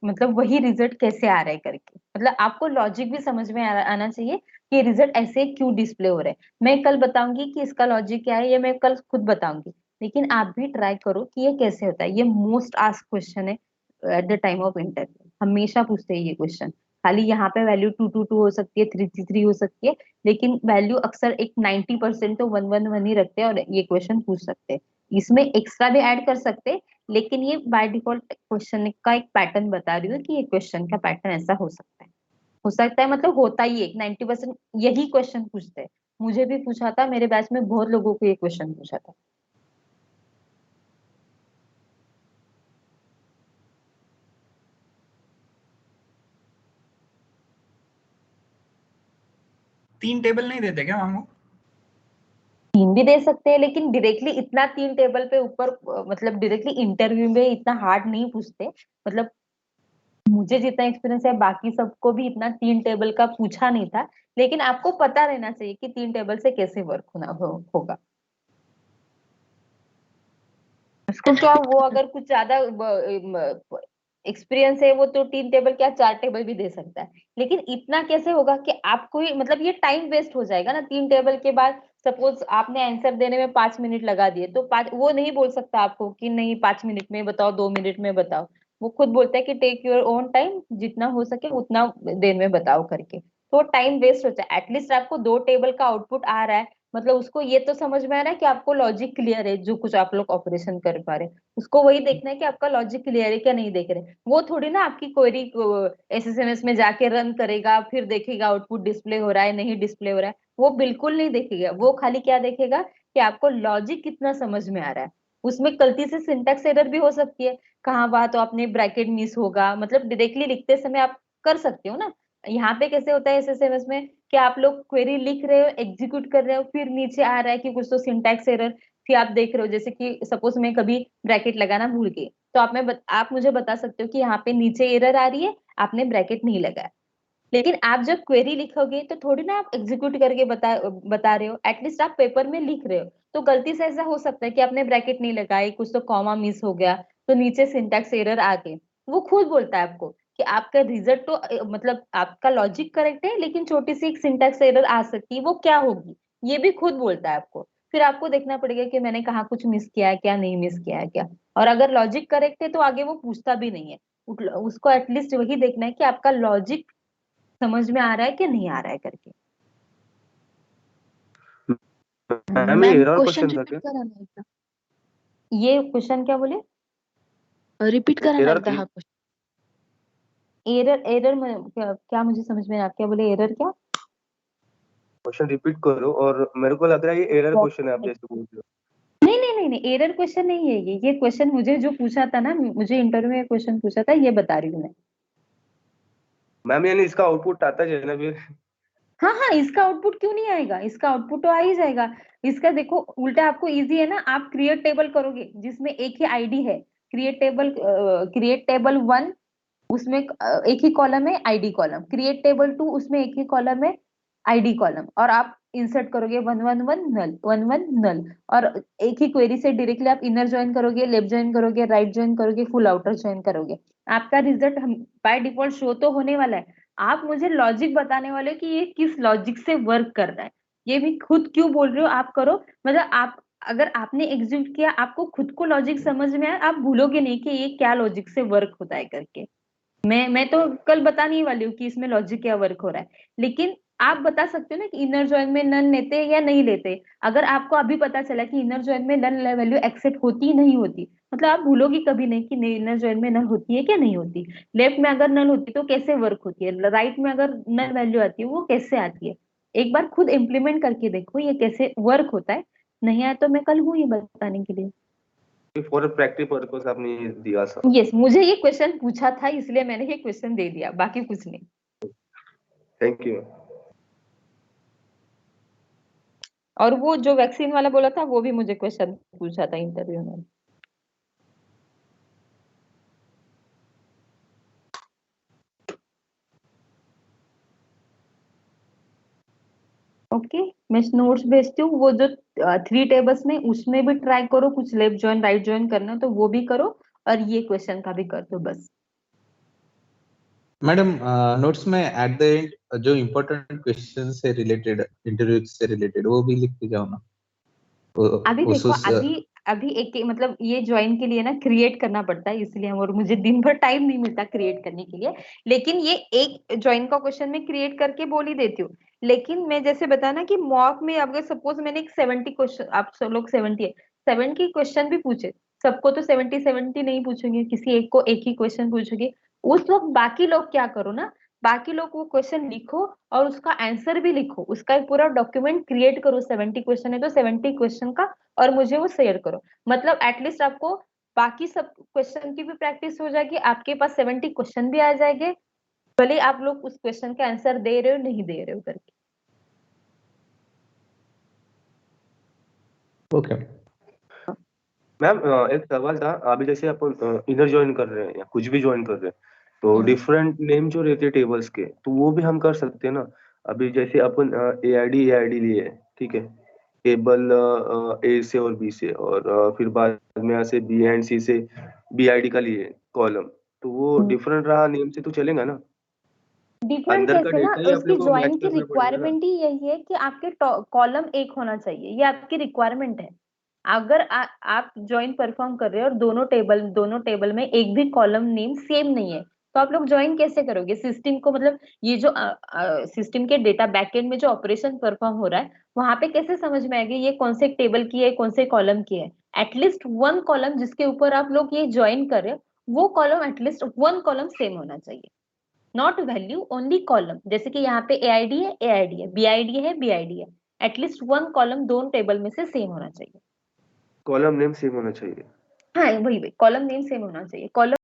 Speaker 1: मतलब वही रिजल्ट कैसे आ रहा है करके, मतलब आपको लॉजिक भी समझ में आना चाहिए कि रिजल्ट ऐसे क्यों डिस्प्ले हो रहे हैं। मैं कल बताऊंगी कि इसका लॉजिक क्या है, ये मैं कल खुद बताऊंगी, लेकिन आप भी ट्राई करो कि ये कैसे होता है। ये मोस्ट आस्क क्वेश्चन है at the time of interview, हमेशा पूछते हैं ये क्वेश्चन। खाली यहाँ पे वैल्यू 2 हो सकती है, 3 हो सकती है, लेकिन वैल्यू अक्सर एक 90% तो 1 1 1 ही रखते हैं और ये क्वेश्चन पूछ सकते हैं। इसमें एक्स्ट्रा भी ऐड कर सकते हैं, लेकिन ये बाय डिफॉल्ट क्वेश्चन का एक पैटर्न बता रही हूँ कि ये क्वेश्चन का पैटर्न ऐसा हो सकता है। हो सकता है मतलब होता ही है, 90% यही क्वेश्चन पूछते हैं। मुझे भी पूछा था, मेरे बैच में बहुत लोगों को ये क्वेश्चन पूछा था।
Speaker 3: तीन टेबल नहीं देते क्या मामू?
Speaker 1: 3 भी दे सकते हैं, लेकिन डायरेक्टली इतना 3 टेबल पे ऊपर मतलब डायरेक्टली इंटरव्यू में इतना हार्ड नहीं पूछते। मतलब मुझे जितना एक्सपीरियंस है, बाकी सबको भी इतना 3 टेबल का पूछा नहीं था, लेकिन आपको पता रहना चाहिए कि 3 टेबल से कैसे वर्क होगा। उसको क्या, वो अगर कुछ ज्यादा एक्सपीरियंस है वो तो 3 टेबल क्या 4 टेबल भी दे सकता है, लेकिन इतना कैसे होगा कि आपको ही मतलब ये टाइम वेस्ट हो जाएगा ना। 3 टेबल के बाद सपोज आपने आंसर देने में 5 मिनट लगा दिए, तो 5 वो नहीं बोल सकता आपको कि नहीं 5 मिनट में बताओ, 2 मिनट में बताओ। वो खुद बोलता है कि टेक योर ओन टाइम, जितना हो सके उतना देर में बताओ करके। तो टाइम वेस्ट होता है। एटलीस्ट आपको 2 टेबल का आउटपुट आ रहा है, मतलब उसको ये तो समझ में आ रहा है कि आपको लॉजिक क्लियर है, जो कुछ आप लोग ऑपरेशन कर पा रहे हैं उसको वही देखना है कि आपका लॉजिक क्लियर है क्या नहीं देख रहे। वो थोड़ी ना आपकी क्वेरी एसएसएमएस में जाके रन करेगा, फिर देखेगा आउटपुट डिस्प्ले हो रहा है नहीं डिस्प्ले हो रहा है, वो बिल्कुल नहीं देखेगा। वो खाली क्या देखेगा कि आपको लॉजिक कितना समझ में आ रहा है। उसमें गलती से सिंटैक्स एरर भी हो सकती है, कहाँ बात तो आपने ब्रैकेट मिस होगा, मतलब डायरेक्टली लिखते समय आप कर सकते हो ना। यहाँ पे कैसे होता है एसएसएमएस में कि आप लोग क्वेरी लिख रहे हो, एग्जीक्यूट कर रहे हो, फिर नीचे आ रहा है कि कुछ तो सिंटैक्स एरर, फिर आप देख रहे हो जैसे कि सपोज मैं कभी ब्रैकेट लगाना भूल गई, तो आप मुझे बता सकते हो कि यहाँ पे नीचे एरर आ रही है, आपने ब्रैकेट नहीं लगाया। लेकिन आप जब क्वेरी लिखोगे तो थोड़ी ना आप एग्जीक्यूट करके बता रहे हो, एटलीस्ट आप पेपर में लिख रहे हो। तो गलती से ऐसा हो सकता है कि आपने ब्रैकेट नहीं लगाई, कुछ तो कॉमा मिस हो गया, तो नीचे सिंटैक्स एरर आ गए। वो खुद बोलता है आपको कि आपका रिजल्ट तो मतलब आपका लॉजिक करेक्ट है, लेकिन छोटी सी एक सिंटैक्स एरर आ सकती है, वो क्या होगी ये भी खुद बोलता है आपको। फिर आपको देखना पड़ेगा कि मैंने कहाँ कुछ मिस किया है क्या, नहीं मिस किया है क्या। और अगर लॉजिक करेक्ट है तो आगे वो पूछता भी नहीं है, उसको एटलीस्ट वही देखना है कि आपका लॉजिक समझ में आ रहा है कि नहीं आ रहा है करके।
Speaker 15: मैम ये
Speaker 1: मैम
Speaker 15: एरर
Speaker 1: क्वेश्चन
Speaker 15: क्वेश्चन था
Speaker 1: रिपीट
Speaker 15: क्या?
Speaker 1: कराना है क्या? ये क्वेश्चन क्या बोले, रिपीट कराना
Speaker 15: एरर
Speaker 1: है कहा क्वेश्चन? एरर एरर में क्या मुझे समझ में, आप क्या बोले, एरर क्या?
Speaker 15: क्वेश्चन रिपीट करो, और मेरे को लग रहा है ये एरर क्वेश्चन है आप जैसे बोल रहे हो।
Speaker 1: नहीं नहीं नहीं नहीं, एरर क्वेश्चन नहीं है ये क्वेश्चन मुझे जो पूछा था ना, मुझे इंटरव्यू में क्वेश्चन पूछा था, ये बता रही हूँ मैं।
Speaker 15: मैम यानी इसका आउटपुट आता है ना फिर?
Speaker 1: हाँ हाँ, इसका आउटपुट क्यों नहीं आएगा, इसका आउटपुट तो आ ही जाएगा। इसका देखो उल्टा आपको इजी है ना, आप क्रिएट टेबल करोगे जिसमें एक ही आईडी है, क्रिएट टेबल 1, उसमें एक ही कॉलम है आईडी कॉलम, क्रिएट टेबल 2 उसमें एक ही कॉलम है आईडी कॉलम, और आप इंसर्ट करोगे 1 1 1 नल 1 1 नल, और एक ही क्वेरी से डायरेक्टली आप इनर ज्वाइन करोगे, लेफ्ट ज्वाइन करोगे, राइट ज्वाइन करोगे, फुल आउटर ज्वाइन करोगे, आपका रिजल्ट बाय डिफॉल्ट शो तो होने वाला है। आप मुझे लॉजिक बताने वाले हो कि ये किस लॉजिक से वर्क कर रहा है, ये भी खुद क्यों बोल रहे हो आप करो। मतलब आप अगर आपने एग्जीक्यूट किया, आपको खुद को लॉजिक समझ में आया, आप भूलोगे नहीं कि ये क्या लॉजिक से वर्क होता है करके। मैं तो कल बताने ही वाली हूँ कि इसमें लॉजिक क्या वर्क हो रहा है, लेकिन आप बता सकते हो ना कि इनर जॉइन में नन लेते हैं या नहीं लेते। अगर आपको अभी पता चला कि इनर जॉइन में नन वैल्यू एक्सेप्ट होती नहीं होती, मतलब आप भूलोगी कभी नहीं कि इनर जॉइन में नल होती है क्या नहीं होती। लेफ्ट में अगर नल होती तो कैसे वर्क होती है, राइट में अगर नल वैल्यू आती है वो कैसे आती है। एक बार खुद इम्प्लीमेंट करके देखो ये कैसे वर्क होता है, नहीं आया तो मैं कल हूँ ये बताने के लिए।
Speaker 15: फॉर प्रैक्टिस पर्पस आपने ये दिया सर।
Speaker 1: यस, मुझे ये क्वेश्चन पूछा था इसलिए मैंने ये क्वेश्चन दे दिया, बाकी कुछ नहीं।
Speaker 15: Thank you.
Speaker 1: और वो जो वैक्सीन वाला बोला था वो भी मुझे क्वेश्चन पूछा था इंटरव्यू में। ओके मैं नोट्स भेजती हूँ, वो जो 3 टेबल्स में उसमें भी ट्राई करो, कुछ लेफ्ट जॉइन राइट जॉइन करना तो वो भी करो, और ये क्वेश्चन का भी कर दो बस।
Speaker 16: मैडम नोट्स में एट द एंड जो इम्पोर्टेंट क्वेश्चन से रिलेटेड, इंटरव्यू से रिलेटेड, वो भी लिख के जाओ ना।
Speaker 1: अभी देखो अभी एक मतलब ये ज्वाइन के लिए ना क्रिएट करना पड़ता है, इसलिए और मुझे दिन भर टाइम नहीं मिलता क्रिएट करने के लिए, लेकिन ये एक ज्वाइन का क्वेश्चन में क्रिएट करके बोल ही देती हूँ। लेकिन मैं जैसे बताना कि मॉक में अगर सपोज मैंने एक 70 क्वेश्चन, आप सब लोग 70 है, 70 क्वेश्चन भी पूछे, सबको तो 70 नहीं पूछेंगे, किसी एक को एक ही क्वेश्चन पूछेंगे, उस वक्त बाकी लोग क्या करो ना, बाकी लोग वो क्वेश्चन लिखो और उसका आंसर भी लिखो, उसका एक पूरा डॉक्यूमेंट क्रिएट करो। 70 क्वेश्चन है तो 70 क्वेश्चन का, और मुझे वो शेयर करो। मतलब एटलीस्ट आपको बाकी सब क्वेश्चन की भी प्रैक्टिस हो जाएगी, आपके पास 70 क्वेश्चन भी आ जाएंगे, भले आप लोग उस क्वेश्चन का आंसर दे रहे हो नहीं दे रहे हो करके।
Speaker 16: ओके
Speaker 15: मैम एक सवाल था, अभी जैसे अपन इनर ज्वाइन कर रहे हैं या कुछ भी ज्वाइन कर रहे हैं तो डिफरेंट नेम जो रहते हैं टेबल्स के, तो वो भी हम कर सकते हैं ना। अभी जैसे अपन एआईडी लिए, ठीक है, टेबल ए से और बी से, और फिर बाद में यहाँ से बी एंड सी से बीआईडी का लिए कॉलम, तो वो डिफरेंट रहा नेम से तो चलेगा ना?
Speaker 1: डिफरेंट
Speaker 15: अंदर का
Speaker 1: कैसे ना,
Speaker 15: डेटा ही
Speaker 1: उसकी
Speaker 15: अपने को मैच
Speaker 1: ज्वाइन की
Speaker 15: करना पड़ेगा ना।
Speaker 1: रिक्वायरमेंट ही यही है कि आपके कॉलम एक होना चाहिए, ये आपकी रिक्वायरमेंट है। अगर आप ज्वाइन परफॉर्म कर रहे हो और दोनों टेबल में एक भी कॉलम नेम सेम नहीं है, तो आप लोग ज्वाइन कैसे करोगे? सिस्टम को मतलब ये जो सिस्टम के डेटा बैकएंड में जो ऑपरेशन परफॉर्म हो रहा है, वहां पे कैसे समझ में आएगी ये कौन से टेबल की है, कौन से कॉलम की है? एटलीस्ट वन कॉलम जिसके ऊपर आप लोग ये ज्वाइन कर रहे हो, वो column at least one column same होना चाहिए, नॉट वैल्यू ओनली कॉलम। जैसे कि यहाँ पे एआईडी है एआईडी है, बीआईडी है बीआईडी है, एटलीस्ट वन कॉलम दोनों टेबल में से सेम होना चाहिए।
Speaker 15: कॉलम नेम सेम होना चाहिए।
Speaker 1: हाँ वही कॉलम नेम सेम होना चाहिए। कॉलम